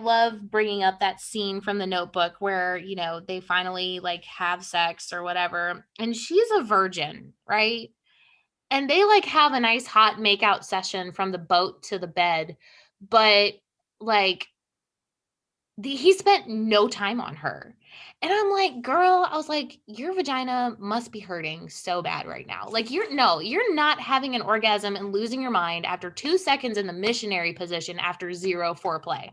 love bringing up that scene from The Notebook where, they finally like have sex or whatever, and she's a virgin, right? And they like have a nice hot makeout session from the boat to the bed, but like he spent no time on her. And I'm like, girl, I was like, your vagina must be hurting so bad right now. Like, you're not having an orgasm and losing your mind after 2 seconds in the missionary position after zero foreplay.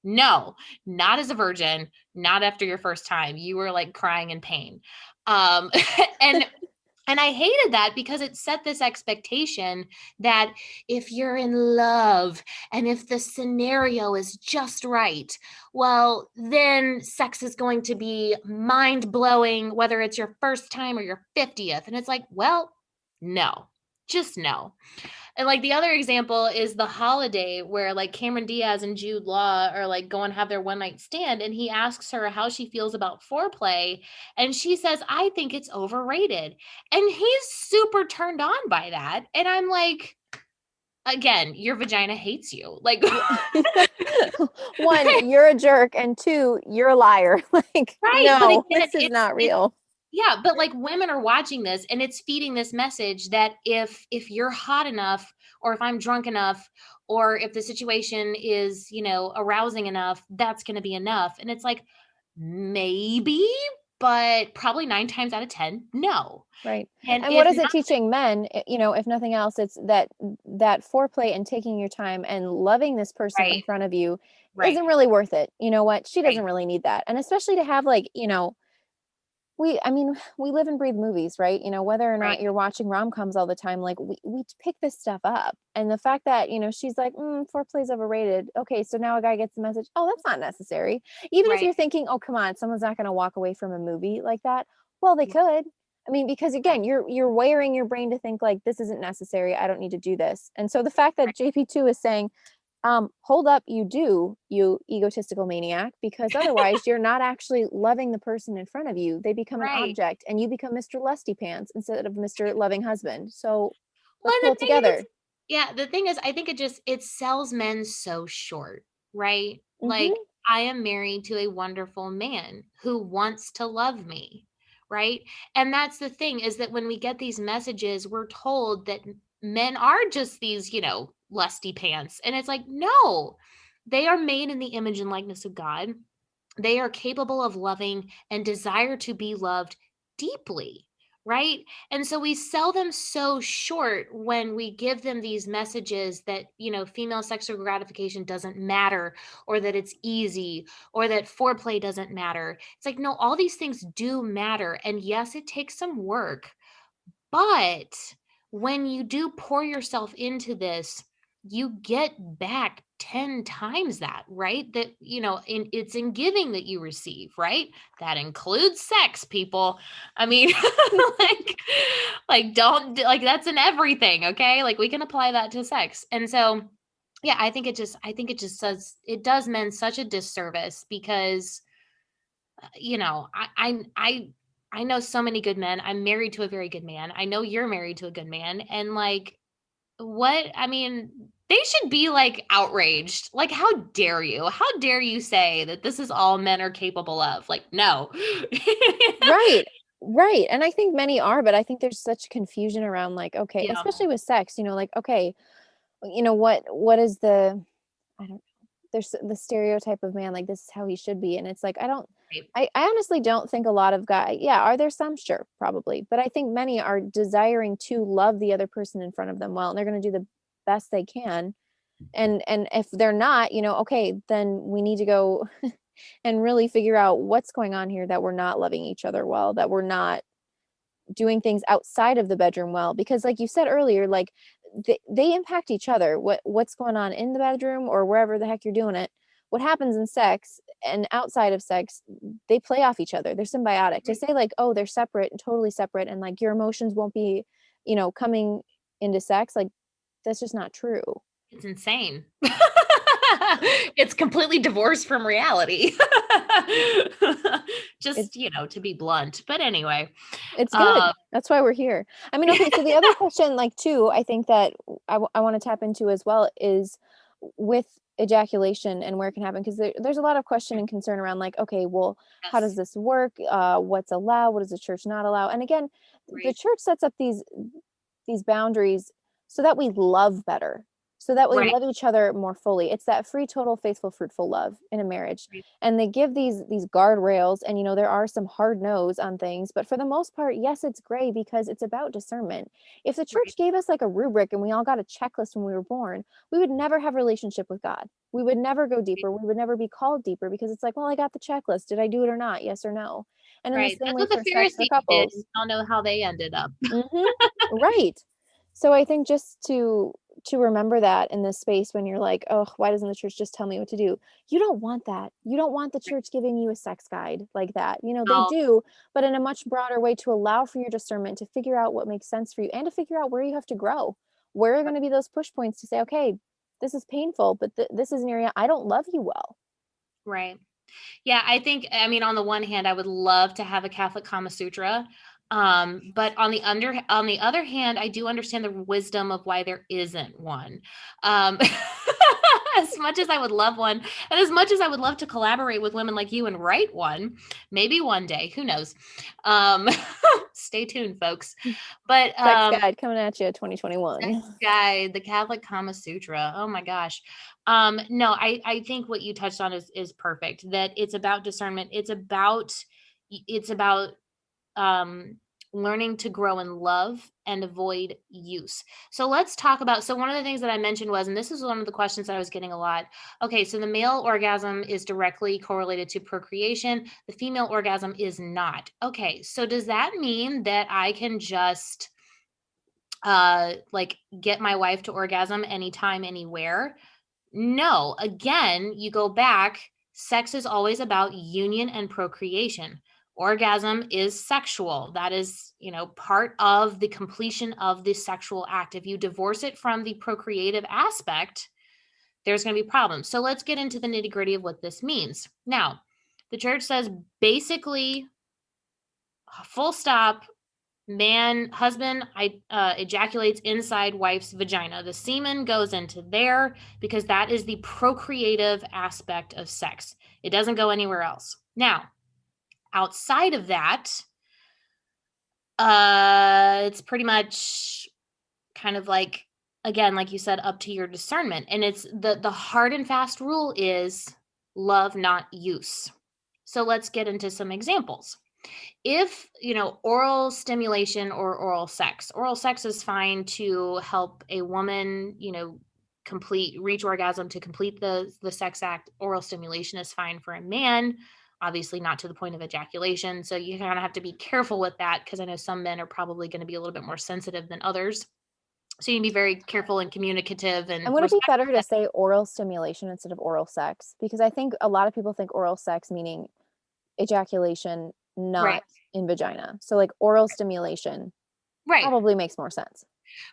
No, not as a virgin, not after your first time. You were like crying in pain. Um, and and I hated that because it set this expectation that if you're in love and if the scenario is just right, well, then sex is going to be mind blowing, whether it's your first time or your 50th. And it's like, well, no, just no. And like the other example is The Holiday, where like Cameron Diaz and Jude Law are like going to have their one night stand, and he asks her how she feels about foreplay, and she says, "I think it's overrated," and he's super turned on by that, and I'm like, again, your vagina hates you, like, One, you're a jerk, and two, you're a liar. Like, right? But no, again, this is not real. yeah, but like women are watching this and it's feeding this message that if you're hot enough or if I'm drunk enough or if the situation is, arousing enough, that's going to be enough. And it's like maybe, but probably 9 times out of 10, no. Right. And And what if is not, it teaching men? If nothing else, it's that foreplay and taking your time and loving this person in right, front of you right, isn't really worth it. You know what? She right, doesn't really need that. And especially to have like, I mean, we live and breathe movies, right? Whether or not right, you're watching rom-coms all the time, like we pick this stuff up. And the fact that, she's like, foreplay's overrated. Okay, so now a guy gets the message, oh, that's not necessary. Even if right, you're thinking, oh, come on, someone's not going to walk away from a movie like that. Well, they right, could. I mean, because again, you're wiring your brain to think like this isn't necessary. I don't need to do this. And so the fact that JP2 is saying, hold up, you do, you egotistical maniac, because otherwise you're not actually loving the person in front of you. They become an right. object and you become Mr. Lusty Pants instead of Mr. Loving Husband. So Well, let's and pull the it thing is, together. yeah, the thing is, I think it sells men so short, right? Like, Hmm. I am married to a wonderful man who wants to love me, right? And that's the thing is that when we get these messages, we're told that men are just these, lusty pants. And it's like, no, they are made in the image and likeness of God. They are capable of loving and desire to be loved deeply, right? And so we sell them so short when we give them these messages that, female sexual gratification doesn't matter, or that it's easy, or that foreplay doesn't matter. It's like, no, all these things do matter. And yes, it takes some work, but when you do pour yourself into this, you get back 10 times that, right? That, it's in giving that you receive, right? That includes sex, people. I mean, like, don't, like, that's in everything, okay? Like, we can apply that to sex. And so, yeah, it does men such a disservice because I know so many good men. I'm married to a very good man. I know you're married to a good man. And like, what? I mean, they should be like outraged. Like, how dare you? How dare you say that this is all men are capable of? Like, no. Right. Right. And I think many are, but I think there's such confusion around like, okay, Yeah. especially with sex, like, okay, what is the, I don't, there's the stereotype of man, like this is how he should be. And it's like, I don't, Right. I honestly don't think a lot of guys, yeah, are there some? Sure, probably. But I think many are desiring to love the other person in front of them well, and they're going to do the best they can. And if they're not, okay, then we need to go and really figure out what's going on here, that we're not loving each other well, that we're not doing things outside of the bedroom well, because like you said earlier, like they impact each other. What's going on in the bedroom or wherever the heck you're doing it, what happens in sex and outside of sex, they play off each other. They're symbiotic. To Right. say like, oh, they're separate and totally separate, and like your emotions won't be, coming into sex, like that's just not true. It's insane. It's completely divorced from reality. Just, It's to be blunt. But anyway, It's good. uh, That's why we're here. I mean, okay, so the other question, like, too, I think that I want to tap into as well is with ejaculation and where it can happen, because there's a lot of question and concern around, like, okay, well, how does yes, this work? What's allowed? What does the church not allow? And again, the right, church sets up these boundaries so that we love better, so that we right, love each other more fully. It's that free, total, faithful, fruitful love in a marriage. right, And they give these guardrails, and there are some hard no's on things, but for the most part, yes, it's gray, because it's about discernment. If the church right, gave us like a rubric and we all got a checklist when we were born, we would never have a relationship with God. We would never go right. deeper. We would never be called deeper, because it's like, well, I got the checklist. Did I do it or not? Yes or no? And in the Right. same That's way what for the sex for Pharisees did, and couples. I don't know how they ended up. Hmm. Right. So I think just to remember that in this space, when you're like, oh, why doesn't the church just tell me what to do? You don't want that. You don't want the church giving you a sex guide like that. They No, do, but in a much broader way, to allow for your discernment, to figure out what makes sense for you, and to figure out where you have to grow. Where are going to be those push points to say, okay, this is painful, but this is an area I don't love you well. right. Yeah, I mean, on the one hand, I would love to have a Catholic Kama Sutra. But on the other hand, I do understand the wisdom of why there isn't one. Um, as much as I would love one, and as much as I would love to collaborate with women like you and write one, maybe one day, who knows? Um, stay tuned, folks. But Sex guide coming at you 2021. Sex guide, the Catholic Kama Sutra. Oh my gosh. No, I think what you touched on is perfect. That it's about discernment. It's about um learning to grow in love and avoid use. So let's talk about, so one of the things that I mentioned was, and this is one of the questions that I was getting a lot. Okay, so the male orgasm is directly correlated to procreation. The female orgasm is not. Okay, so does that mean that I can just like get my wife to orgasm anytime, anywhere? No. Again, you go back, sex is always about union and procreation. Orgasm is sexual. That is, part of the completion of the sexual act. If you divorce it from the procreative aspect, there's going to be problems. So let's get into the nitty gritty of what this means. Now, the church says basically, full stop, husband ejaculates inside wife's vagina. The semen goes into there because that is the procreative aspect of sex. It doesn't go anywhere else. Now, outside of that, it's pretty much kind of like, again, like you said, up to your discernment. And it's the hard and fast rule is love, not use. So let's get into some examples. If oral stimulation or oral sex is fine to help a woman complete reach orgasm, to complete the sex act. Oral stimulation is fine for a man, obviously not to the point of ejaculation, so you kind of have to be careful with that, because I know some men are probably going to be a little bit more sensitive than others, so you can be very careful and communicative And and would it be respect. better to say oral stimulation instead of oral sex? Because I think a lot of people think oral sex meaning ejaculation, Right, not in vagina. So like oral stimulation right, probably makes more sense.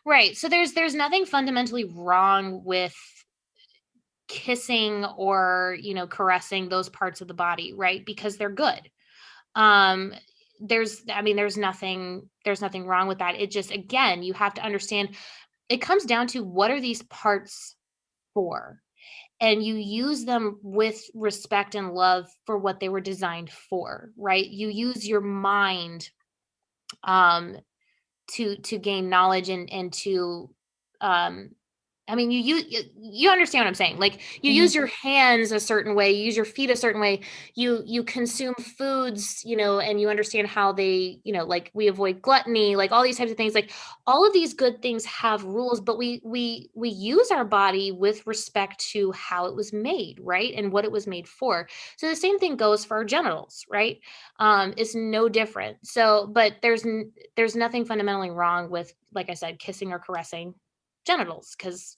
right. So there's nothing fundamentally wrong with kissing or caressing those parts of the body, right? Because they're good. um there's nothing wrong with that. It just, again, you have to understand, it comes down to, what are these parts for? And you use them with respect and love for what they were designed for, right? You use your mind um to gain knowledge and to um I mean, you understand what I'm saying. Like you Mhm. use your hands a certain way, you use your feet a certain way. You consume foods, and you understand how they, like we avoid gluttony, like all these types of things. Like all of these good things have rules, but we use our body with respect to how it was made, right? And what it was made for. So the same thing goes for our genitals, right? It's no different. So, but there's nothing fundamentally wrong with, like I said, kissing or caressing genitals, because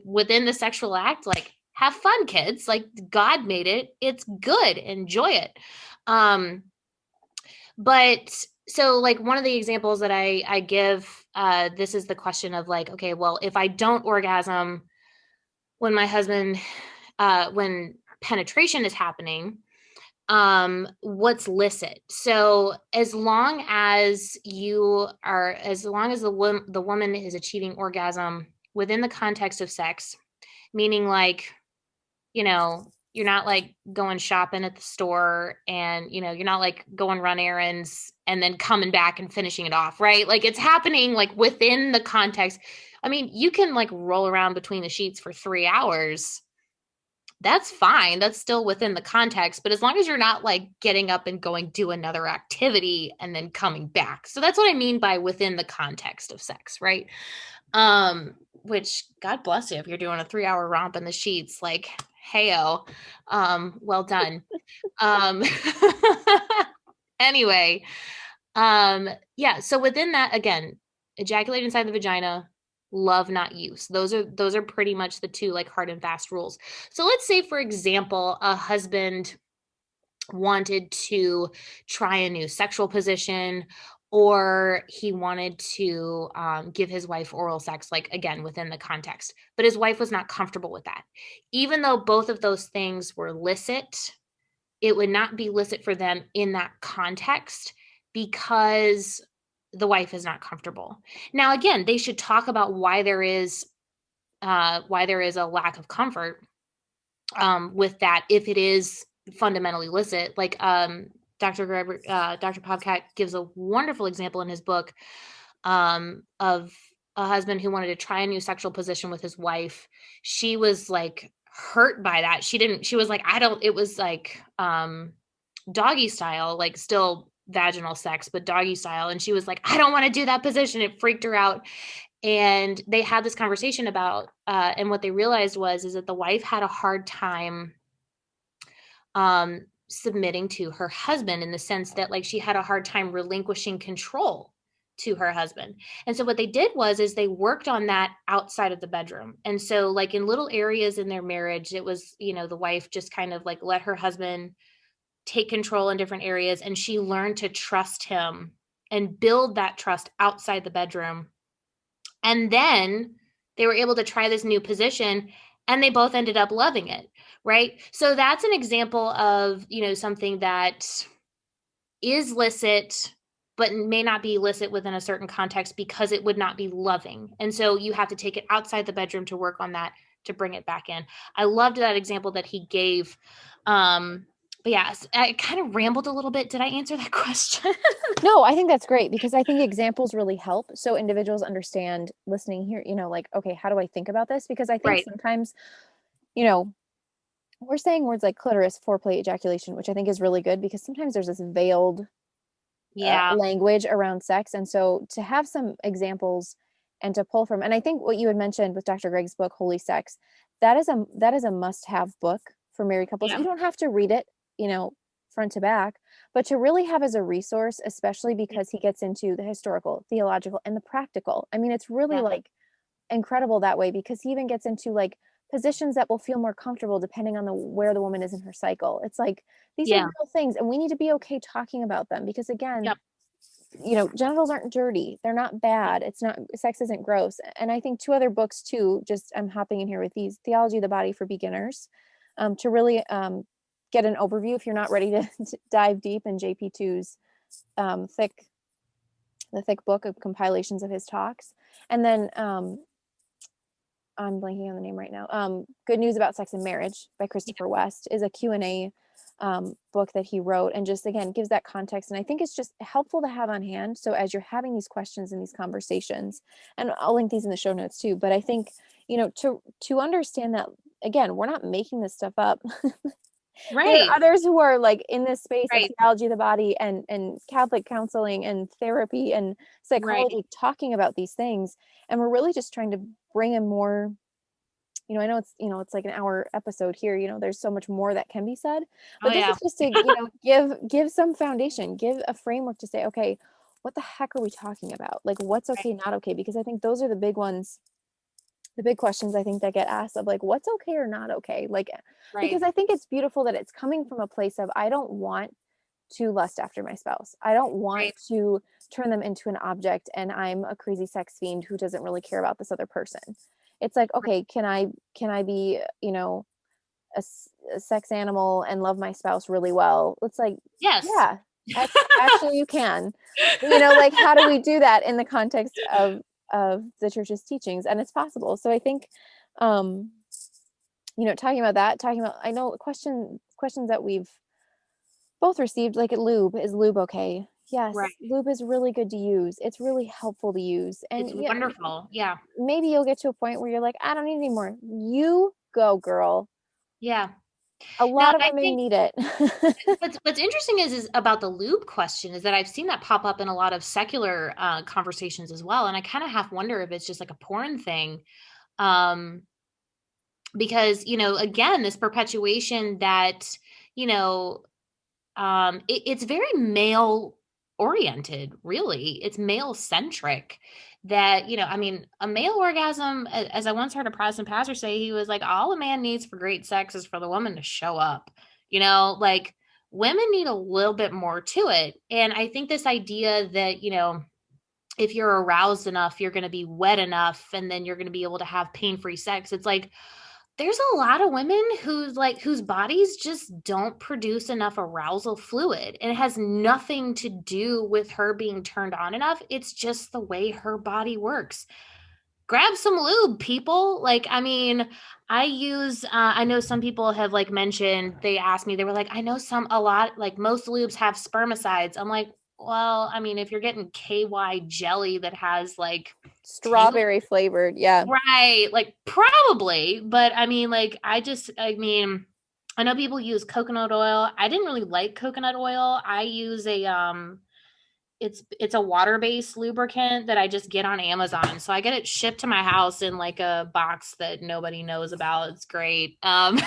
within the sexual act, like have fun, kids. Like God made it, it's good, enjoy it. um but so like one of the examples that I give, this is the question of like, okay, well, if I don't orgasm when my husband, when penetration is happening, what's licit? So as long as the woman is achieving orgasm within the context of sex, meaning like, you're not like going shopping at the store, and you're not like going run errands and then coming back and finishing it off, right? Like it's happening like within the context. I mean, you can like roll around between the sheets for 3 hours. That's fine. That's still within the context. But as long as you're not like getting up and going do another activity and then coming back. So that's what I mean by within the context of sex, right? Which God bless you if you're doing a 3 hour romp in the sheets, like, heyo, well done. Um, anyway, yeah. So within that, again, ejaculate inside the vagina, love, not use. Those are pretty much the two like hard and fast rules. So let's say, for example, a husband wanted to try a new sexual position, or he wanted to give his wife oral sex, like again within the context, but his wife was not comfortable with that. Even though both of those things were licit, it would not be licit for them in that context, because the wife is not comfortable. Now again, they should talk about why there is a lack of comfort with that, if it is fundamentally illicit. Like Dr. Popcat gives a wonderful example in his book, of a husband who wanted to try a new sexual position with his wife. She was like hurt by that. She was like, I don't, it was like doggy style, like still vaginal sex, but doggy style. And she was like, I don't want to do that position. It freaked her out. And they had this conversation about, and what they realized is that the wife had a hard time submitting to her husband, in the sense that like she had a hard time relinquishing control to her husband. And so what they did is they worked on that outside of the bedroom. And so like in little areas in their marriage, it was, the wife just kind of like let her husband take control in different areas, and she learned to trust him and build that trust outside the bedroom. And then they were able to try this new position, and they both ended up loving it, right? So that's an example of, something that is licit, but may not be licit within a certain context, because it would not be loving. And so you have to take it outside the bedroom to work on that, to bring it back in. I loved that example that he gave. But yeah, I kind of rambled a little bit. Did I answer that question? No, I think that's great, because I think examples really help so individuals understand listening here, like, okay, how do I think about this? Because I think Right. sometimes, you know, we're saying words like clitoris, foreplay, ejaculation, which I think is really good, because sometimes there's this veiled Yeah. language around sex. And so to have some examples and to pull from, and I think what you had mentioned with Dr. Greg's book, Holy Sex, that is a must-have book for married couples. Yeah. You don't have to read it, front to back, but to really have as a resource, especially because he gets into the historical, theological, and the practical. I mean, it's really Yeah. like incredible that way, because he even gets into like positions that will feel more comfortable depending on the where the woman is in her cycle. It's like these are Yeah. real things, and we need to be okay talking about them, because again, Yep. genitals aren't dirty, they're not Yep. bad, it's not, sex isn't gross. And I think two other books too, just I'm hopping in here with these: Theology of the Body for beginners, to really get an overview if you're not ready to dive deep in JP2's thick the thick book of compilations of his talks. And then I'm blanking on the name right now. Good News About Sex and Marriage by Christopher West is a Q&A book that he wrote, and just again gives that context. And I think it's just helpful to have on hand. So as you're having these questions and these conversations, and I'll link these in the show notes too. But I think, to understand that again, we're not making this stuff up. There Right. are others who are like in this space of Right. theology of the body and Catholic counseling and therapy and Right. psychology talking about these things. And we're really just trying to bring in more, I know it's like an hour episode here, there's so much more that can be said, Oh but this yeah. is just to, give some foundation, give a framework to say, okay, what the heck are we talking about? Like, what's Right. okay, not okay? Because I think those are the big ones, the big questions I think that get asked of like, what's okay or not okay? Like, because Right. I think it's beautiful that it's coming from a place of, I don't want to lust after my spouse. I don't want Right. to turn them into an object and I'm a crazy sex fiend who doesn't really care about this other person. It's like, Right. okay, can I be, a sex animal and love my spouse really well? It's like, Yes. yeah, actually you can. Like, how do we do that in the context of the church's teachings? And it's possible. So I think, um, talking about that, I know questions that we've both received, like lube. Is lube okay? Right. Yes, lube is really good to use. It's really helpful to use. And It's wonderful. Yeah. maybe you'll get to a point where you're like, I don't need any more. You go, girl. Yeah. A Now, lot of I women think need it. what's interesting is about the lube question is that I've seen that pop up in a lot of secular conversations as well, and I kind of half wonder if it's just like a porn thing, um, because again, this perpetuation that you know it's very male oriented, really. It's male centric. That I mean, a male orgasm, as I once heard a Protestant pastor say, he was like, all a man needs for great sex is for the woman to show up. Like women need a little bit more to it. And I think this idea that if you're aroused enough, you're going to be wet enough, and then you're going to be able to have pain-free sex. It's like there's a lot of women whose bodies just don't produce enough arousal fluid, and it has nothing to do with her being turned on enough. It's just the way her body works. Grab some lube, people. Like, I mean, I know some people have like mentioned, they asked me, they were like, I know a lot, like most lubes have spermicides. I'm like, well, I mean, if you're getting KY jelly that has like tail. Strawberry flavored. Yeah. Right, like, probably, but I mean, like, I mean, I know people use coconut oil. I didn't really like coconut oil. I use it's a water-based lubricant that I just get on Amazon. So I get it shipped to my house in, like, a box that nobody knows about. It's great. Um,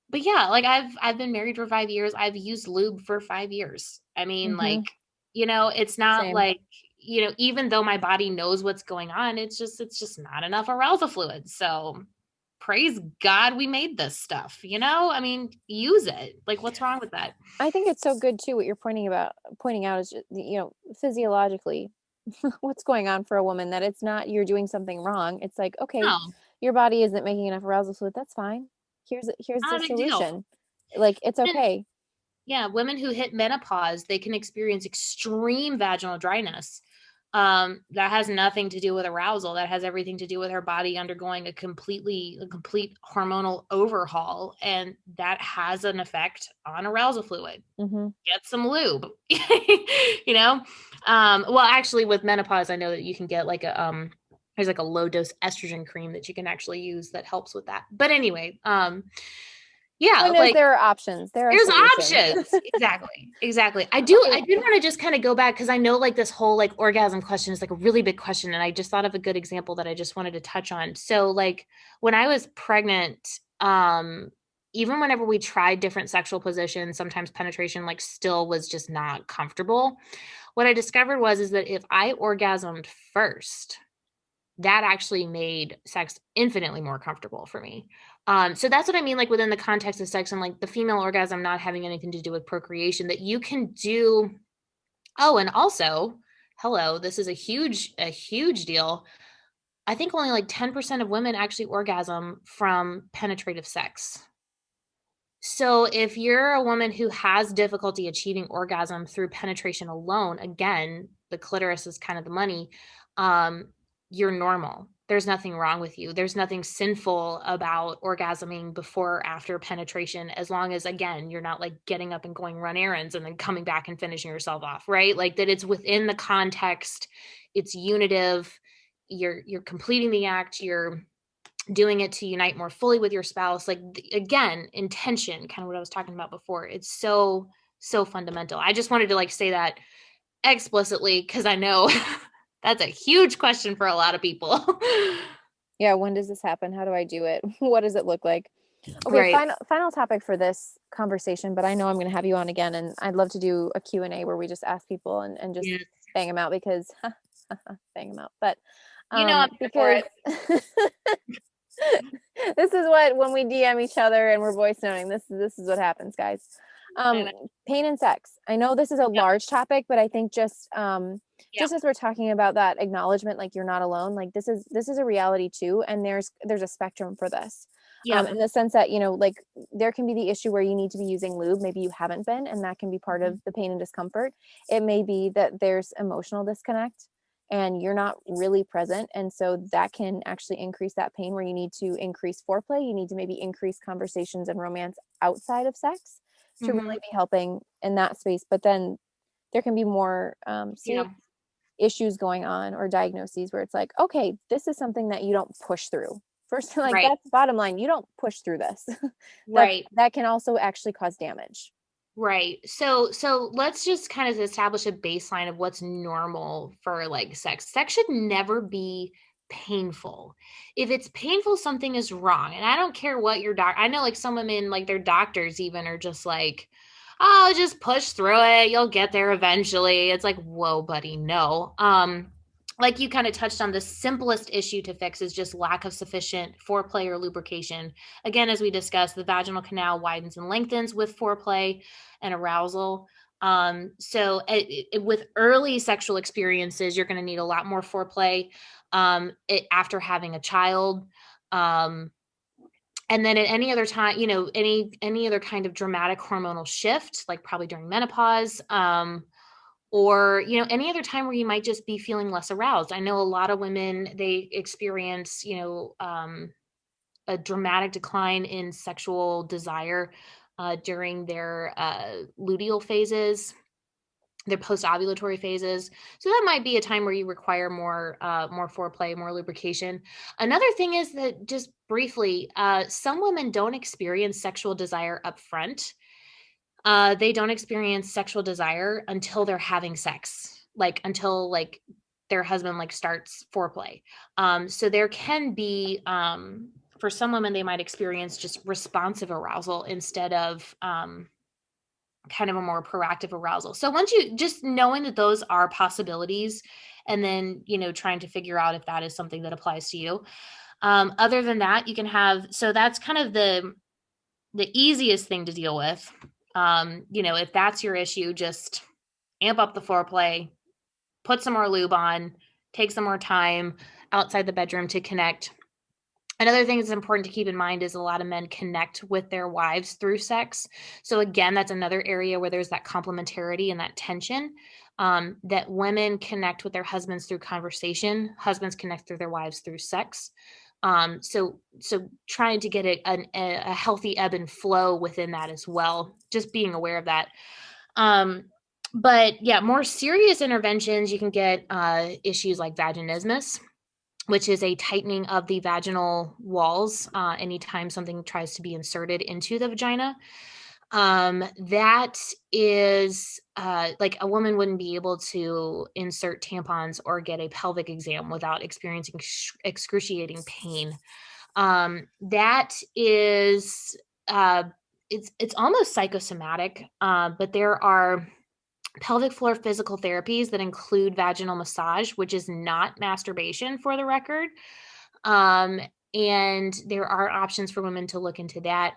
but yeah, like, I've been married for 5 years. I've used lube for 5 years. I mean, Hmm. like, it's not Same. like, even though my body knows what's going on, it's just not enough arousal fluid. So praise God we made this stuff, I mean, use it. Like, what's wrong with that? I think it's so good too. What you're pointing out is, just, physiologically, what's going on for a woman, that it's not you're doing something wrong. It's like, okay, No, your body isn't making enough arousal fluid. That's fine. Here's the not a big deal. solution. Like, it's And okay. yeah, women who hit menopause, they can experience extreme vaginal dryness. That has nothing to do with arousal. That has everything to do with her body undergoing a complete hormonal overhaul, and that has an effect on arousal fluid. Hmm. Get some lube. you know? Well, actually with menopause, I know that you can get like there's like a low dose estrogen cream that you can actually use that helps with that. But anyway, yeah, Point is, like there are options. There are there's solutions. options. Exactly. Exactly. I Okay. did want to just kind of go back because I know like this whole like orgasm question is like a really big question. And I just thought of a good example that I just wanted to touch on. So like when I was pregnant, even whenever we tried different sexual positions, sometimes penetration like still was just not comfortable. What I discovered is that if I orgasmed first, that actually made sex infinitely more comfortable for me. So that's what I mean, like within the context of sex and like the female orgasm not having anything to do with procreation, that you can do. Oh, and also, hello, this is a huge deal. I think only like 10% of women actually orgasm from penetrative sex. So if you're a woman who has difficulty achieving orgasm through penetration alone, again, the clitoris is kind of the money, um, you're normal. there's nothing wrong with you. There's nothing sinful about orgasming before or after penetration, as long as, again, you're not like getting up and going run errands and then coming back and finishing yourself off, right? Like that it's within the context, it's unitive, you're completing the act, you're doing it to unite more fully with your spouse. Like again, intention, kind of what I was talking about before. It's so fundamental. I just wanted to like say that explicitly because I know that's a huge question for a lot of people. Yeah, when does this happen? How do I do it? What does it look like? Okay, Right. final topic for this conversation, but I know I'm going to have you on again, and I'd love to do a Q&A where we just ask people and just Yes. bang them out because bang them out. But I'm here for because it. this is what, when we DM each other and we're voice noting, this is what happens, guys. I know. Pain and sex. I know this is a Yeah. large topic, but I think just Yeah. as we're talking about that acknowledgement, like you're not alone, like this is a reality too, and there's a spectrum for this. Yeah. In the sense that, like there can be the issue where you need to be using lube, maybe you haven't been, and that can be part of the pain and discomfort. It may be that there's emotional disconnect and you're not really present, and so that can actually increase that pain, where you need to increase foreplay, you need to maybe increase conversations and romance outside of sex to really Mhm. be helping in that space. But then there can be more serious Yeah. issues going on, or diagnoses where it's like, okay, this is something that you don't push through first. Like Right. that's bottom line, you don't push through this. Right. That can also actually cause damage. Right. So let's just kind of establish a baseline of what's normal for like sex. Sex should never be painful. If it's painful, something is wrong. And I don't care what your I know like some women, like their doctors even are just like, oh, just push through it. You'll get there eventually. It's like, whoa, buddy, no. Like you kind of touched on, the simplest issue to fix is just lack of sufficient foreplay or lubrication. Again, as we discussed, the vaginal canal widens and lengthens with foreplay and arousal. So with early sexual experiences, you're going to need a lot more foreplay after having a child. Um, and then at any other time, any other kind of dramatic hormonal shift, like probably during menopause, or any other time where you might just be feeling less aroused. I know a lot of women, they experience a dramatic decline in sexual desire during their luteal phases, their post-ovulatory phases. So that might be a time where you require more foreplay, more lubrication. Another thing is that, just briefly, some women don't experience sexual desire up front. They don't experience sexual desire until they're having sex, like until like their husband like starts foreplay. So there can be, for some women, they might experience just responsive arousal instead of kind of a more proactive arousal. So once you just knowing that those are possibilities, and then trying to figure out if that is something that applies to you. Other than that, you can have, so that's kind of the easiest thing to deal with. If that's your issue, just amp up the foreplay, put some more lube on, take some more time outside the bedroom to connect. Another thing that's important to keep in mind is a lot of men connect with their wives through sex. So again, that's another area where there's that complementarity and that tension, that women connect with their husbands through conversation, husbands connect through their wives through sex. So trying to get a healthy ebb and flow within that as well, just being aware of that. But yeah, more serious interventions, you can get issues like vaginismus, which is a tightening of the vaginal walls anytime something tries to be inserted into the vagina. That is like a woman wouldn't be able to insert tampons or get a pelvic exam without experiencing excruciating pain. That is it's almost psychosomatic, but there are pelvic floor physical therapies that include vaginal massage, which is not masturbation, for the record. Um, and there are options for women to look into that.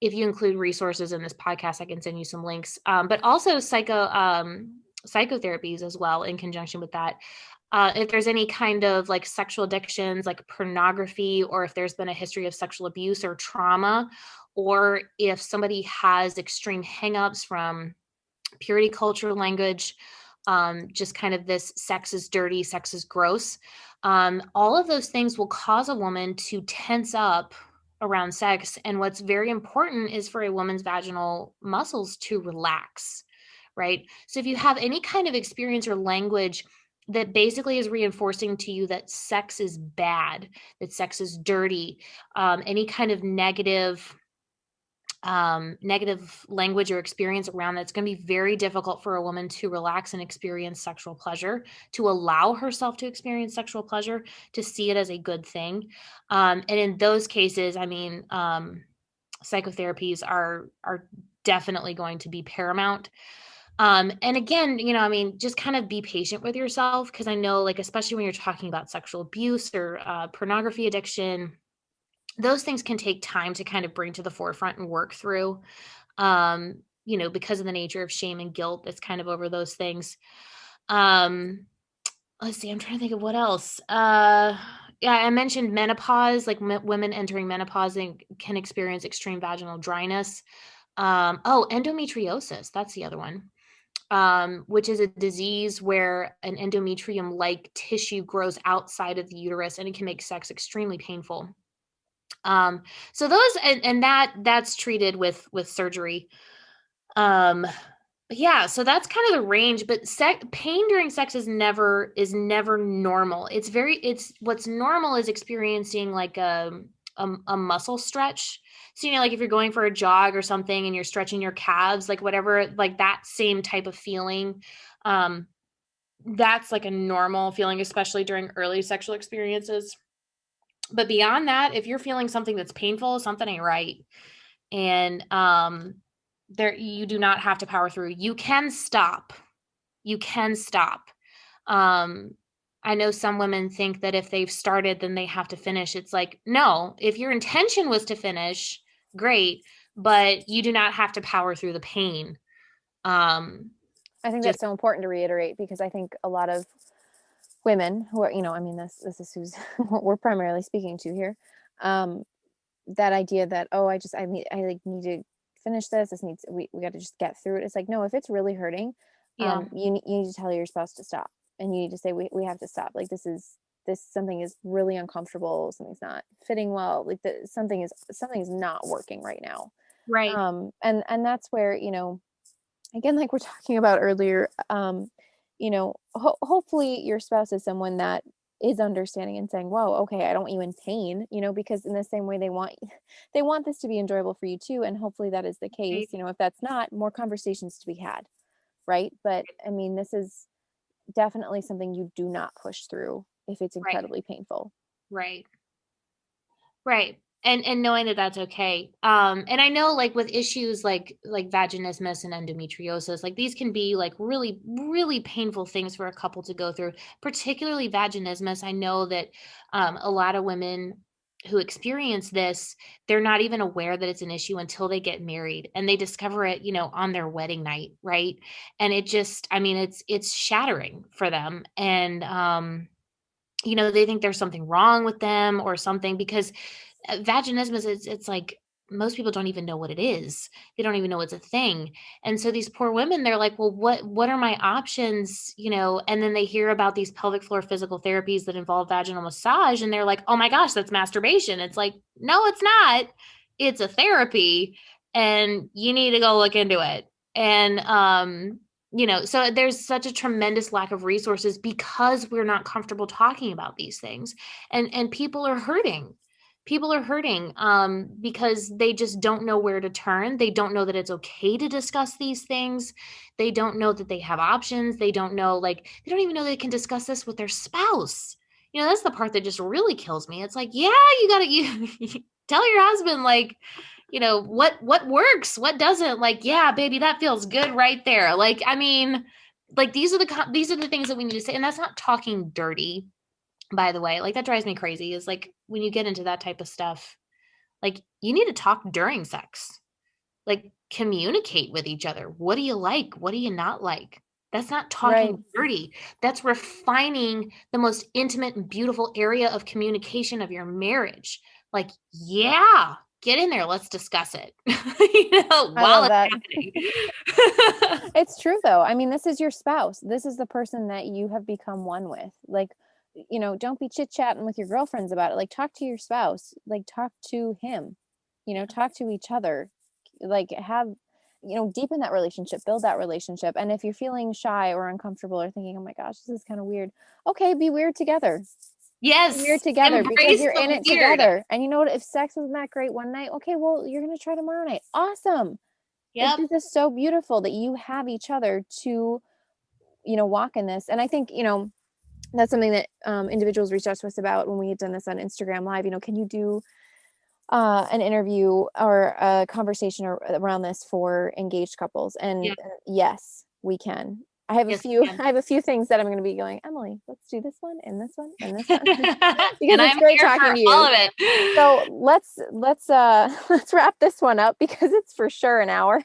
If you include resources in this podcast, I can send you some links. But also psychotherapies as well in conjunction with that. If there's any kind of like sexual addictions, like pornography, or if there's been a history of sexual abuse or trauma, or if somebody has extreme hangups from purity culture language, just kind of this sex is dirty, sex is gross. All of those things will cause a woman to tense up around sex. And what's very important is for a woman's vaginal muscles to relax, right? So if you have any kind of experience or language that basically is reinforcing to you that sex is bad, that sex is dirty, any kind of negative language or experience around that, it's going to be very difficult for a woman to relax and experience sexual pleasure, to allow herself to experience sexual pleasure, to see it as a good thing. And in those cases, I mean, psychotherapies are definitely going to be paramount. And again, I mean, just kind of be patient with yourself, because I know, like, especially when you're talking about sexual abuse or pornography addiction, those things can take time to kind of bring to the forefront and work through, because of the nature of shame and guilt that's kind of over those things. Um, let's see, I'm trying to think of what else. Yeah, I mentioned menopause, like women entering menopause and can experience extreme vaginal dryness. Endometriosis, that's the other one. Which is a disease where an endometrium like tissue grows outside of the uterus, and it can make sex extremely painful. So those, and that's treated with surgery. Um, yeah, so that's kind of the range, but pain during sex is never normal. It's what's normal is experiencing like a muscle stretch. So, like if you're going for a jog or something and you're stretching your calves, like whatever, like that same type of feeling. That's like a normal feeling, especially during early sexual experiences. But beyond that, if you're feeling something that's painful, something ain't right. And there, you do not have to power through. You can stop. You can stop. Um, I know some women think that if they've started, then they have to finish. It's like, no, if your intention was to finish, great, but you do not have to power through the pain. I think Just that's so important to reiterate, because I think a lot of women who are, I mean, this is who's what we're primarily speaking to here. Um, that idea that, oh, I need to finish this. This needs we got to just get through it. It's like, no, if it's really hurting, yeah, you need to tell your spouse to stop, and you need to say, we have to stop. Like, this something is really uncomfortable. Something's not fitting well. Like, something is not working right now. right, And that's where, again, like we're talking about earlier, hopefully your spouse is someone that is understanding and saying, whoa, okay, I don't want you in pain, because in the same way they want this to be enjoyable for you too. And hopefully that is the case. right, If that's not, more conversations to be had. Right. But I mean, this is definitely something you do not push through if it's right, incredibly painful. right. Right. And knowing that that's okay. And I know, like, with issues like vaginismus and endometriosis, like these can be like really, really painful things for a couple to go through, particularly vaginismus. I know that a lot of women who experience this, they're not even aware that it's an issue until they get married, and they discover it, on their wedding night, right? And it just, I mean, it's shattering for them. And they think there's something wrong with them or something, because vaginismus is, it's like most people don't even know what it is. They don't even know it's a thing. And so these poor women, they're like, well, what are my options? And then they hear about these pelvic floor physical therapies that involve vaginal massage, and they're like, oh my gosh, that's masturbation. It's like, no, it's not. It's a therapy, and you need to go look into it. And so there's such a tremendous lack of resources because we're not comfortable talking about these things. And people are hurting because they just don't know where to turn. They don't know that it's okay to discuss these things. They don't know that they have options. They don't know, like, they don't even know they can discuss this with their spouse. That's the part that just really kills me. It's like, yeah, you tell your husband, like, what works, what doesn't. Like, yeah, baby, that feels good right there. Like, I mean, like, these are the things that we need to say. And that's not talking dirty, by the way. Like, that drives me crazy, is like when you get into that type of stuff, like, you need to talk during sex. Like, communicate with each other. What do you like? What do you not like? That's not Right. talking dirty. That's refining the most intimate and beautiful area of communication of your marriage. Like, yeah. get in there. Let's discuss it, I while love it's that. happening. It's true though. I mean, this is your spouse. This is the person that you have become one with. Like, don't be chit-chatting with your girlfriends about it. Like, talk to your spouse. Like, talk to him. Talk to each other. Like, deepen that relationship, build that relationship. And if you're feeling shy or uncomfortable or thinking, oh my gosh, this is kind of weird, okay, be weird together. Yes. Be weird together because Embrace you're the in it weird. together. And you know what? If sex wasn't that great one night, okay, well, you're going to try tomorrow night. Awesome. Like, Yep. this is so beautiful that you have each other to, walk in this. And I think, that's something that individuals reached out to us about when we had done this on Instagram Live. Can you do an interview or a conversation around this for engaged couples? And Yeah. yes, we can. I have Yes, I have a few things that I'm going to be going, Emily, let's do this one and this one and this one. Because and it's I'm great here talking for to you. all of it. So let's wrap this one up because it's for sure an hour.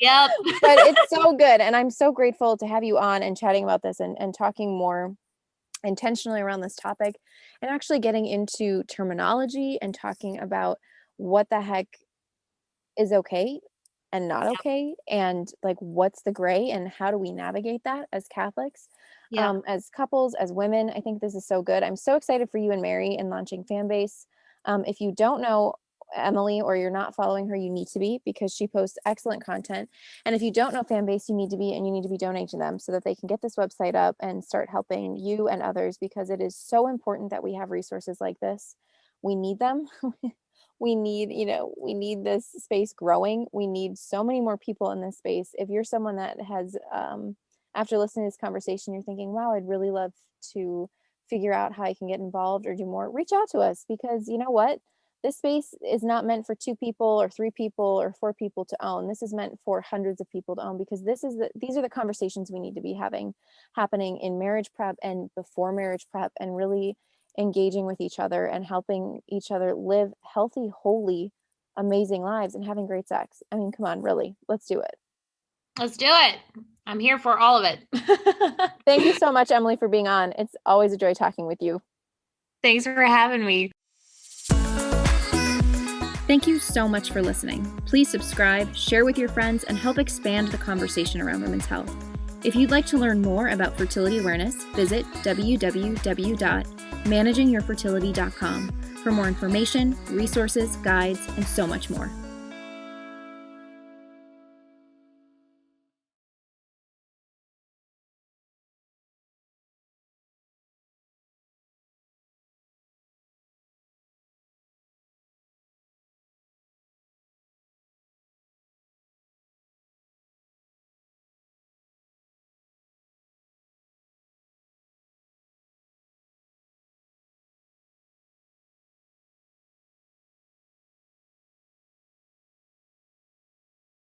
Yep. But it's so good. And I'm so grateful to have you on and chatting about this and talking more intentionally around this topic and actually getting into terminology and talking about what the heck is okay and not okay, and like what's the gray and how do we navigate that as Catholics, Yeah. as couples, as women. I think this is so good. I'm so excited for you and Mary in launching Fanbase. If you don't know Emily or you're not following her, you need to be, because she posts excellent content. And if you don't know Fanbase, you need to be, and you need to be donating to them so that they can get this website up and start helping you and others, because it is so important that we have resources like this. We need them. We need this space growing. We need so many more people in this space. If you're someone that has, after listening to this conversation, you're thinking, wow, I'd really love to figure out how I can get involved or do more, reach out to us, because you know what? This space is not meant for 2 people or 3 people or 4 people to own. This is meant for hundreds of people to own, because these are the conversations we need to be happening in marriage prep and before marriage prep, and really engaging with each other and helping each other live healthy, holy, amazing lives and having great sex. I mean, come on, really, let's do it. Let's do it. I'm here for all of it. Thank you so much, Emily, for being on. It's always a joy talking with you. Thanks for having me. Thank you so much for listening. Please subscribe, share with your friends, and help expand the conversation around women's health. If you'd like to learn more about fertility awareness, visit www.managingyourfertility.com for more information, resources, guides, and so much more.